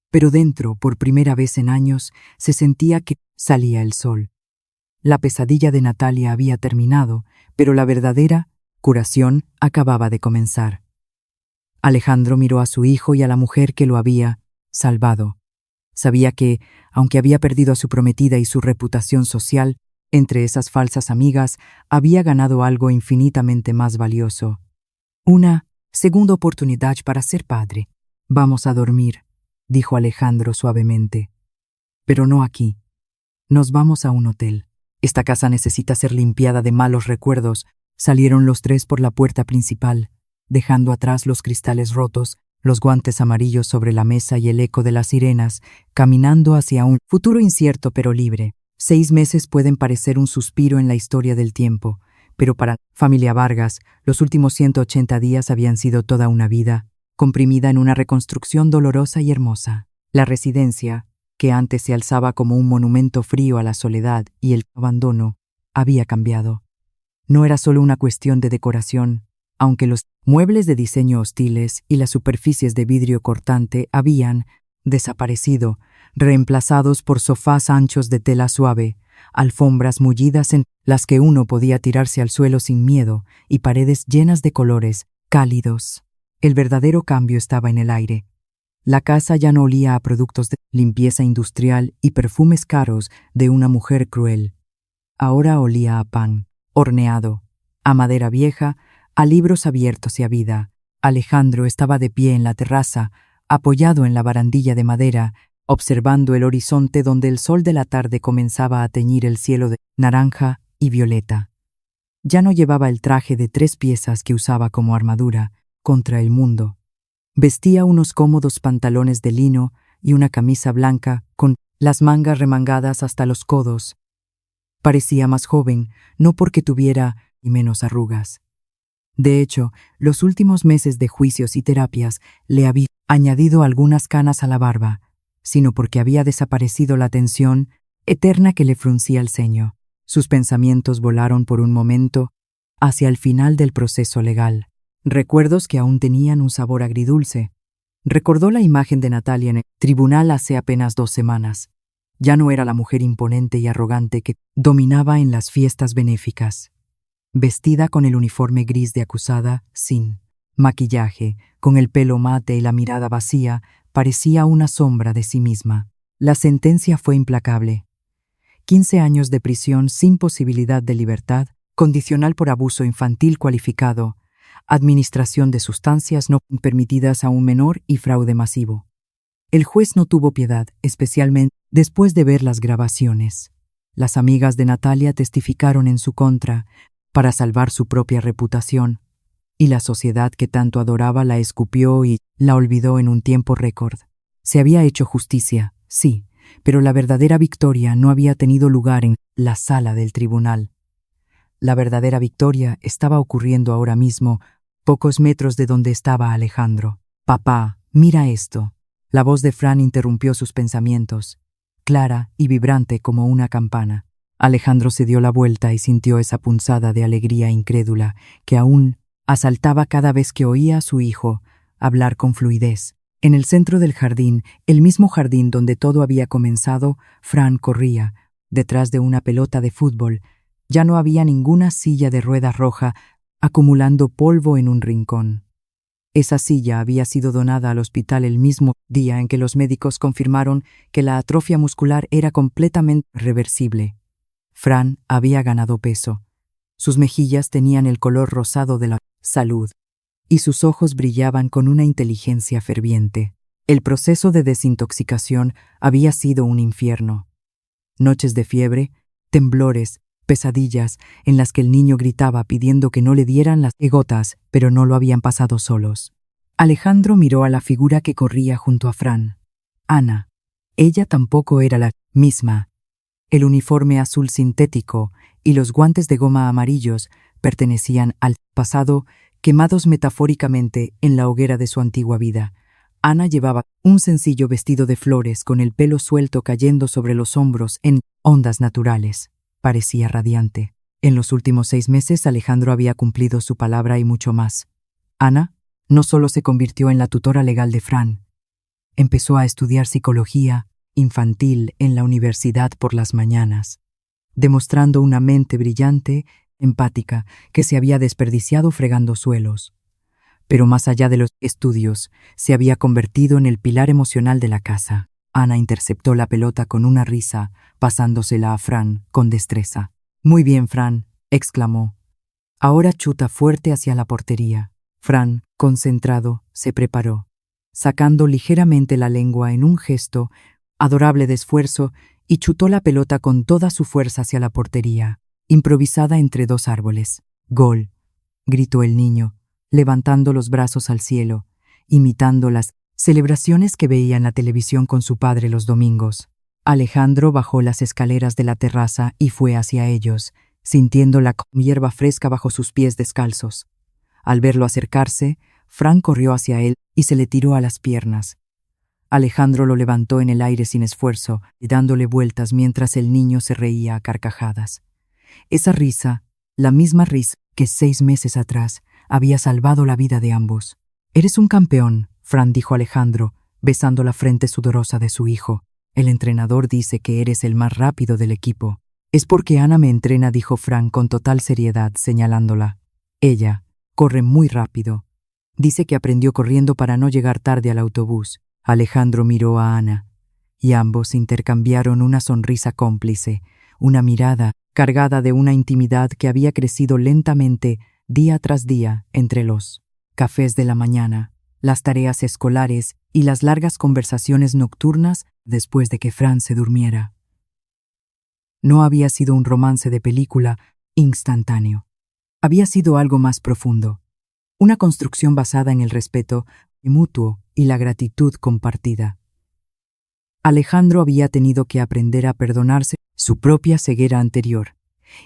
pero dentro, por primera vez en años, se sentía que salía el sol. La pesadilla de Natalia había terminado, pero la verdadera curación acababa de comenzar. Alejandro miró a su hijo y a la mujer que lo había salvado. Sabía que, aunque había perdido a su prometida y su reputación social, entre esas falsas amigas había ganado algo infinitamente más valioso. Una segunda oportunidad para ser padre. «Vamos a dormir», dijo Alejandro suavemente. «Pero no aquí. Nos vamos a un hotel. Esta casa necesita ser limpiada de malos recuerdos». Salieron los tres por la puerta principal, dejando atrás los cristales rotos, los guantes amarillos sobre la mesa y el eco de las sirenas, caminando hacia un futuro incierto pero libre. 6 meses pueden parecer un suspiro en la historia del tiempo, pero para la familia Vargas, los últimos 180 días habían sido toda una vida, comprimida en una reconstrucción dolorosa y hermosa. La residencia, que antes se alzaba como un monumento frío a la soledad y el abandono, había cambiado. No era solo una cuestión de decoración, aunque los muebles de diseño hostiles y las superficies de vidrio cortante habían desaparecido, reemplazados por sofás anchos de tela suave, alfombras mullidas en las que uno podía tirarse al suelo sin miedo y paredes llenas de colores cálidos. El verdadero cambio estaba en el aire. La casa ya no olía a productos de limpieza industrial y perfumes caros de una mujer cruel. Ahora olía a pan, horneado, a madera vieja, a libros abiertos y a vida. Alejandro estaba de pie en la terraza, apoyado en la barandilla de madera, observando el horizonte donde el sol de la tarde comenzaba a teñir el cielo de naranja y violeta. Ya no llevaba el traje de 3 piezas que usaba como armadura contra el mundo. Vestía unos cómodos pantalones de lino y una camisa blanca con las mangas remangadas hasta los codos. Parecía más joven, no porque tuviera ni menos arrugas. De hecho, los últimos meses de juicios y terapias le habían añadido algunas canas a la barba, sino porque había desaparecido la tensión eterna que le fruncía el ceño. Sus pensamientos volaron por un momento hacia el final del proceso legal. Recuerdos que aún tenían un sabor agridulce. Recordó la imagen de Natalia en el tribunal hace apenas 2 semanas. Ya no era la mujer imponente y arrogante que dominaba en las fiestas benéficas. Vestida con el uniforme gris de acusada, sin maquillaje, con el pelo mate y la mirada vacía, parecía una sombra de sí misma. La sentencia fue implacable. 15 años de prisión sin posibilidad de libertad, condicional por abuso infantil cualificado, administración de sustancias no permitidas a un menor y fraude masivo. El juez no tuvo piedad, especialmente después de ver las grabaciones. Las amigas de Natalia testificaron en su contra para salvar su propia reputación, y la sociedad que tanto adoraba la escupió y la olvidó en un tiempo récord. Se había hecho justicia, sí, pero la verdadera victoria no había tenido lugar en la sala del tribunal. La verdadera victoria estaba ocurriendo ahora mismo, pocos metros de donde estaba Alejandro. «Papá, mira esto». La voz de Fran interrumpió sus pensamientos, clara y vibrante como una campana. Alejandro se dio la vuelta y sintió esa punzada de alegría incrédula que aún asaltaba cada vez que oía a su hijo hablar con fluidez. En el centro del jardín, el mismo jardín donde todo había comenzado, Fran corría, detrás de una pelota de fútbol. Ya no había ninguna silla de ruedas roja acumulando polvo en un rincón. Esa silla había sido donada al hospital el mismo día en que los médicos confirmaron que la atrofia muscular era completamente reversible. Fran había ganado peso. Sus mejillas tenían el color rosado de la salud y sus ojos brillaban con una inteligencia ferviente. El proceso de desintoxicación había sido un infierno. Noches de fiebre, temblores, pesadillas en las que el niño gritaba pidiendo que no le dieran las gotas, pero no lo habían pasado solos. Alejandro miró a la figura que corría junto a Fran. Ana. Ella tampoco era la misma. El uniforme azul sintético y los guantes de goma amarillos pertenecían al pasado, quemados metafóricamente en la hoguera de su antigua vida. Ana llevaba un sencillo vestido de flores con el pelo suelto cayendo sobre los hombros en ondas naturales. Parecía radiante. En los últimos 6 meses Alejandro había cumplido su palabra y mucho más. Ana no solo se convirtió en la tutora legal de Fran, empezó a estudiar psicología infantil en la universidad por las mañanas, demostrando una mente brillante, empática, que se había desperdiciado fregando suelos. Pero más allá de los estudios, se había convertido en el pilar emocional de la casa. Ana interceptó la pelota con una risa, pasándosela a Fran con destreza. «Muy bien, Fran», exclamó. «Ahora chuta fuerte hacia la portería». Fran, concentrado, se preparó, sacando ligeramente la lengua en un gesto adorable de esfuerzo, y chutó la pelota con toda su fuerza hacia la portería, improvisada entre 2 árboles. «Gol», gritó el niño, levantando los brazos al cielo, imitando las celebraciones que veía en la televisión con su padre los domingos. Alejandro bajó las escaleras de la terraza y fue hacia ellos, sintiendo la hierba fresca bajo sus pies descalzos. Al verlo acercarse, Fran corrió hacia él y se le tiró a las piernas. Alejandro lo levantó en el aire sin esfuerzo, dándole vueltas mientras el niño se reía a carcajadas. Esa risa, la misma risa que 6 meses atrás, había salvado la vida de ambos. «Eres un campeón», Fran dijo a Alejandro, besando la frente sudorosa de su hijo. «El entrenador dice que eres el más rápido del equipo». «Es porque Ana me entrena», dijo Fran con total seriedad, señalándola. «Ella corre muy rápido. Dice que aprendió corriendo para no llegar tarde al autobús». Alejandro miró a Ana, y ambos intercambiaron una sonrisa cómplice, una mirada cargada de una intimidad que había crecido lentamente día tras día entre los cafés de la mañana, las tareas escolares y las largas conversaciones nocturnas después de que Fran se durmiera. No había sido un romance de película instantáneo. Había sido algo más profundo, una construcción basada en el respeto mutuo y la gratitud compartida. Alejandro había tenido que aprender a perdonarse su propia ceguera anterior,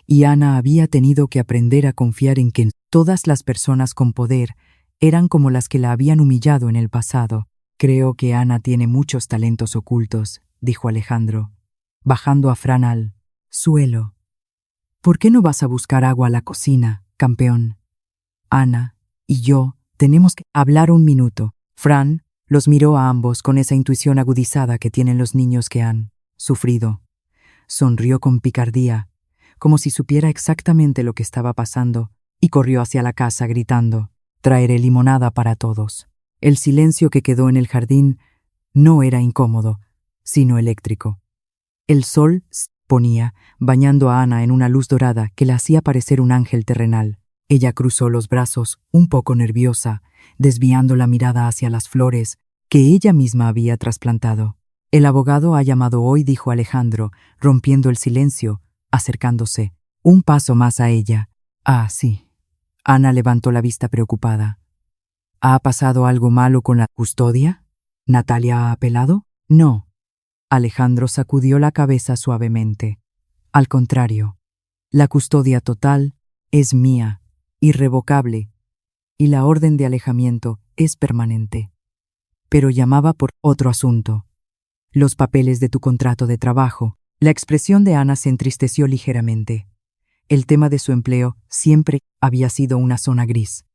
y Ana había tenido que aprender a confiar en que todas las personas con poder eran como las que la habían humillado en el pasado. «Creo que Ana tiene muchos talentos ocultos», dijo Alejandro, bajando a Fran al suelo. «¿Por qué no vas a buscar agua a la cocina, campeón? Ana y yo tenemos que hablar un minuto». Fran los miró a ambos con esa intuición agudizada que tienen los niños que han sufrido. Sonrió con picardía, como si supiera exactamente lo que estaba pasando, y corrió hacia la casa gritando: «Traeré limonada para todos». El silencio que quedó en el jardín no era incómodo, sino eléctrico. El sol se ponía, bañando a Ana en una luz dorada que la hacía parecer un ángel terrenal. Ella cruzó los brazos, un poco nerviosa, desviando la mirada hacia las flores que ella misma había trasplantado. «El abogado ha llamado hoy», dijo Alejandro, rompiendo el silencio, acercándose un paso más a ella. «Ah, sí». Ana levantó la vista preocupada. «¿Ha pasado algo malo con la custodia? ¿Natalia ha apelado?» «No». Alejandro sacudió la cabeza suavemente. «Al contrario, la custodia total es mía, irrevocable, y la orden de alejamiento es permanente. Pero llamaba por otro asunto. Los papeles de tu contrato de trabajo». La expresión de Ana se entristeció ligeramente. El tema de su empleo siempre había sido una zona gris.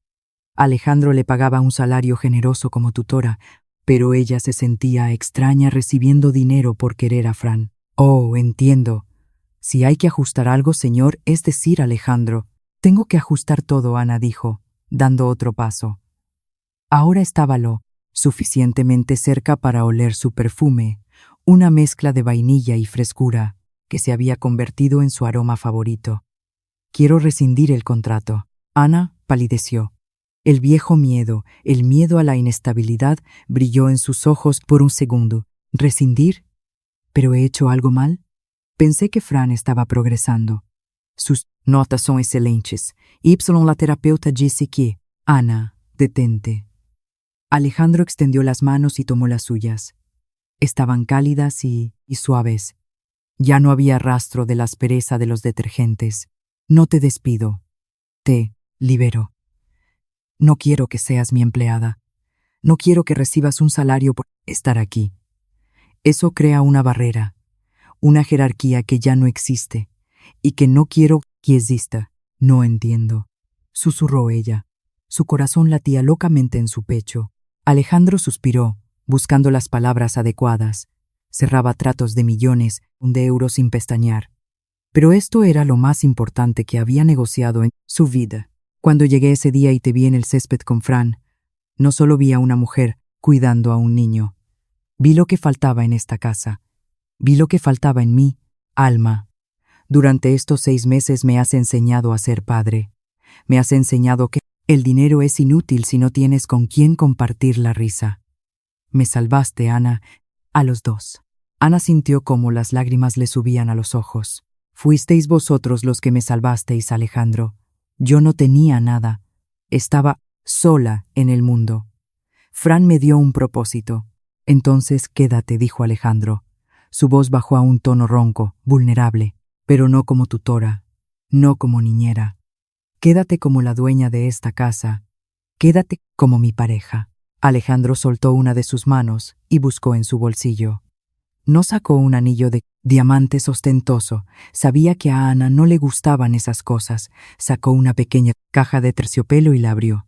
Alejandro le pagaba un salario generoso como tutora, pero ella se sentía extraña recibiendo dinero por querer a Fran. «Oh, entiendo. Si hay que ajustar algo, señor, es decir, Alejandro». «Tengo que ajustar todo», Ana dijo, dando otro paso. Ahora estaba lo suficientemente cerca para oler su perfume, una mezcla de vainilla y frescura que se había convertido en su aroma favorito. «Quiero rescindir el contrato». Ana palideció. El viejo miedo, el miedo a la inestabilidad, brilló en sus ojos por un segundo. «¿Rescindir? ¿Pero he hecho algo mal?» Pensé que Fran estaba progresando. Sus notas son excelentes. Y la terapeuta dice que... «Ana, detente». Alejandro extendió las manos y tomó las suyas. Estaban cálidas y suaves. Ya no había rastro de la aspereza de los detergentes. «No te despido. Te libero. No quiero que seas mi empleada. No quiero que recibas un salario por estar aquí. Eso crea una barrera, una jerarquía que ya no existe y que no quiero que exista». «No entiendo», susurró ella. Su corazón latía locamente en su pecho. Alejandro suspiró, buscando las palabras adecuadas. Cerraba tratos de millones de euros sin pestañear. Pero esto era lo más importante que había negociado en su vida. «Cuando llegué ese día y te vi en el césped con Fran, no solo vi a una mujer cuidando a un niño. Vi lo que faltaba en esta casa. Vi lo que faltaba en mí, Alma. Durante estos 6 meses me has enseñado a ser padre. Me has enseñado que el dinero es inútil si no tienes con quién compartir la risa. Me salvaste, Ana, a los dos». Ana sintió cómo las lágrimas le subían a los ojos. «Fuisteis vosotros los que me salvasteis, Alejandro. Yo no tenía nada. Estaba sola en el mundo. Fran me dio un propósito». «Entonces quédate», dijo Alejandro. Su voz bajó a un tono ronco, vulnerable, pero no como tutora, no como niñera. «Quédate como la dueña de esta casa. Quédate como mi pareja». Alejandro soltó una de sus manos y buscó en su bolsillo. No sacó un anillo de diamantes ostentoso. Sabía que a Ana no le gustaban esas cosas. Sacó una pequeña caja de terciopelo y la abrió.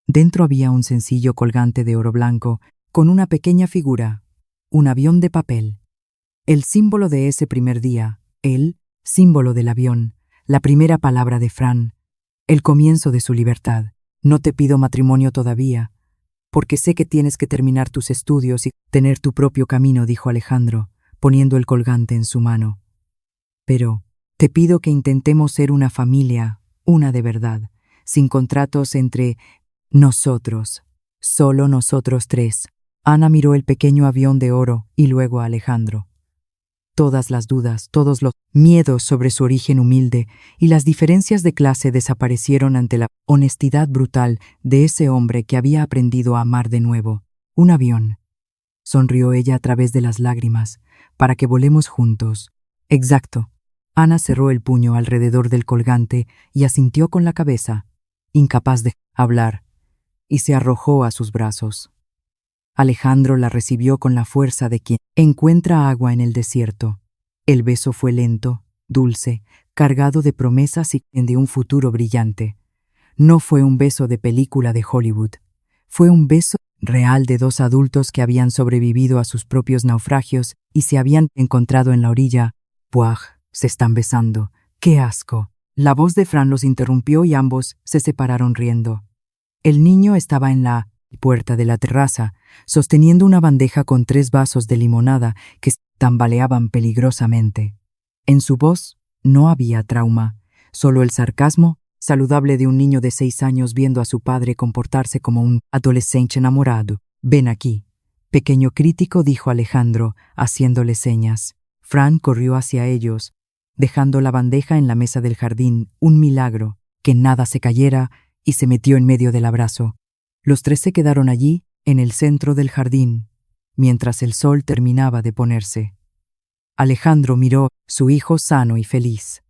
Dentro había un sencillo colgante de oro blanco con una pequeña figura, un avión de papel. El símbolo de ese primer día, el símbolo del avión, la primera palabra de Fran, el comienzo de su libertad. No te pido matrimonio todavía, porque sé que tienes que terminar tus estudios y tener tu propio camino, dijo Alejandro, poniendo el colgante en su mano. Pero te pido que intentemos ser una familia, una de verdad, sin contratos entre nosotros, solo nosotros tres. Ana miró el pequeño avión de oro y luego a Alejandro. Todas las dudas, todos los miedos sobre su origen humilde y las diferencias de clase desaparecieron ante la honestidad brutal de ese hombre que había aprendido a amar de nuevo. Un avión. Sonrió ella a través de las lágrimas, para que volemos juntos. Exacto. Ana cerró el puño alrededor del colgante y asintió con la cabeza, incapaz de hablar, y se arrojó a sus brazos. Alejandro la recibió con la fuerza de quien encuentra agua en el desierto. El beso fue lento, dulce, cargado de promesas y de un futuro brillante. No fue un beso de película de Hollywood. Fue un beso real de dos adultos que habían sobrevivido a sus propios naufragios y se habían encontrado en la orilla. ¡Puaj! Se están besando. ¡Qué asco! La voz de Fran los interrumpió y ambos se separaron riendo. El niño estaba en la puerta de la terraza, sosteniendo una bandeja con 3 vasos de limonada que tambaleaban peligrosamente. En su voz no había trauma, solo el sarcasmo saludable de un niño de 6 años viendo a su padre comportarse como un adolescente enamorado. «Ven aquí», pequeño crítico, dijo Alejandro, haciéndole señas. Fran corrió hacia ellos, dejando la bandeja en la mesa del jardín. Un milagro, que nada se cayera, y se metió en medio del abrazo. Los 3 se quedaron allí, en el centro del jardín, mientras el sol terminaba de ponerse. Alejandro miró a su hijo sano y feliz.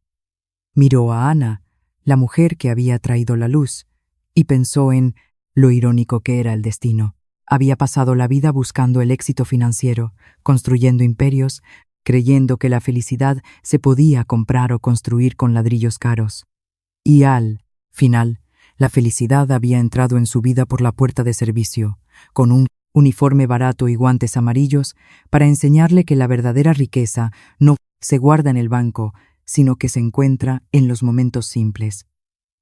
Miró a Ana, la mujer que había traído la luz, y pensó en lo irónico que era el destino. Había pasado la vida buscando el éxito financiero, construyendo imperios, creyendo que la felicidad se podía comprar o construir con ladrillos caros. Y al final, la felicidad había entrado en su vida por la puerta de servicio, con un uniforme barato y guantes amarillos, para enseñarle que la verdadera riqueza no se guarda en el banco, sino que se encuentra en los momentos simples.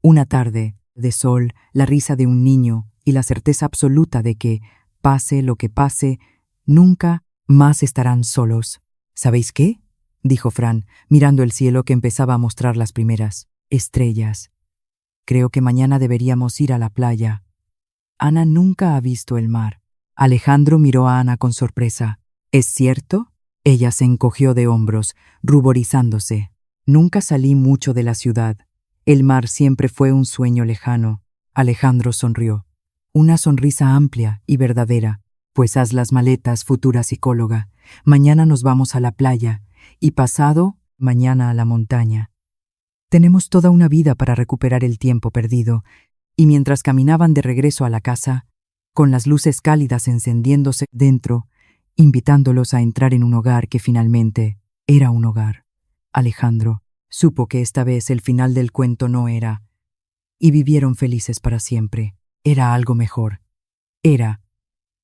Una tarde de sol, la risa de un niño y la certeza absoluta de que, pase lo que pase, nunca más estarán solos. ¿Sabéis qué?, dijo Fran, mirando el cielo que empezaba a mostrar las primeras estrellas. Creo que mañana deberíamos ir a la playa. Ana nunca ha visto el mar. Alejandro miró a Ana con sorpresa. ¿Es cierto? Ella se encogió de hombros, ruborizándose. Nunca salí mucho de la ciudad. El mar siempre fue un sueño lejano. Alejandro sonrió. Una sonrisa amplia y verdadera. Pues haz las maletas, futura psicóloga. Mañana nos vamos a la playa y pasado mañana a la montaña. Tenemos toda una vida para recuperar el tiempo perdido. Y mientras caminaban de regreso a la casa, con las luces cálidas encendiéndose dentro, invitándolos a entrar en un hogar que finalmente era un hogar, Alejandro supo que esta vez el final del cuento no era, y vivieron felices para siempre. Era algo mejor.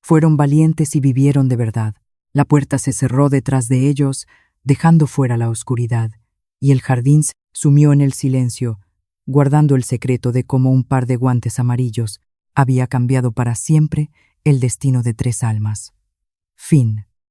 Fueron valientes y vivieron de verdad. La puerta se cerró detrás de ellos, dejando fuera la oscuridad, y el jardín se sumió en el silencio, guardando el secreto de cómo un par de guantes amarillos había cambiado para siempre el destino de 3 almas. Fin.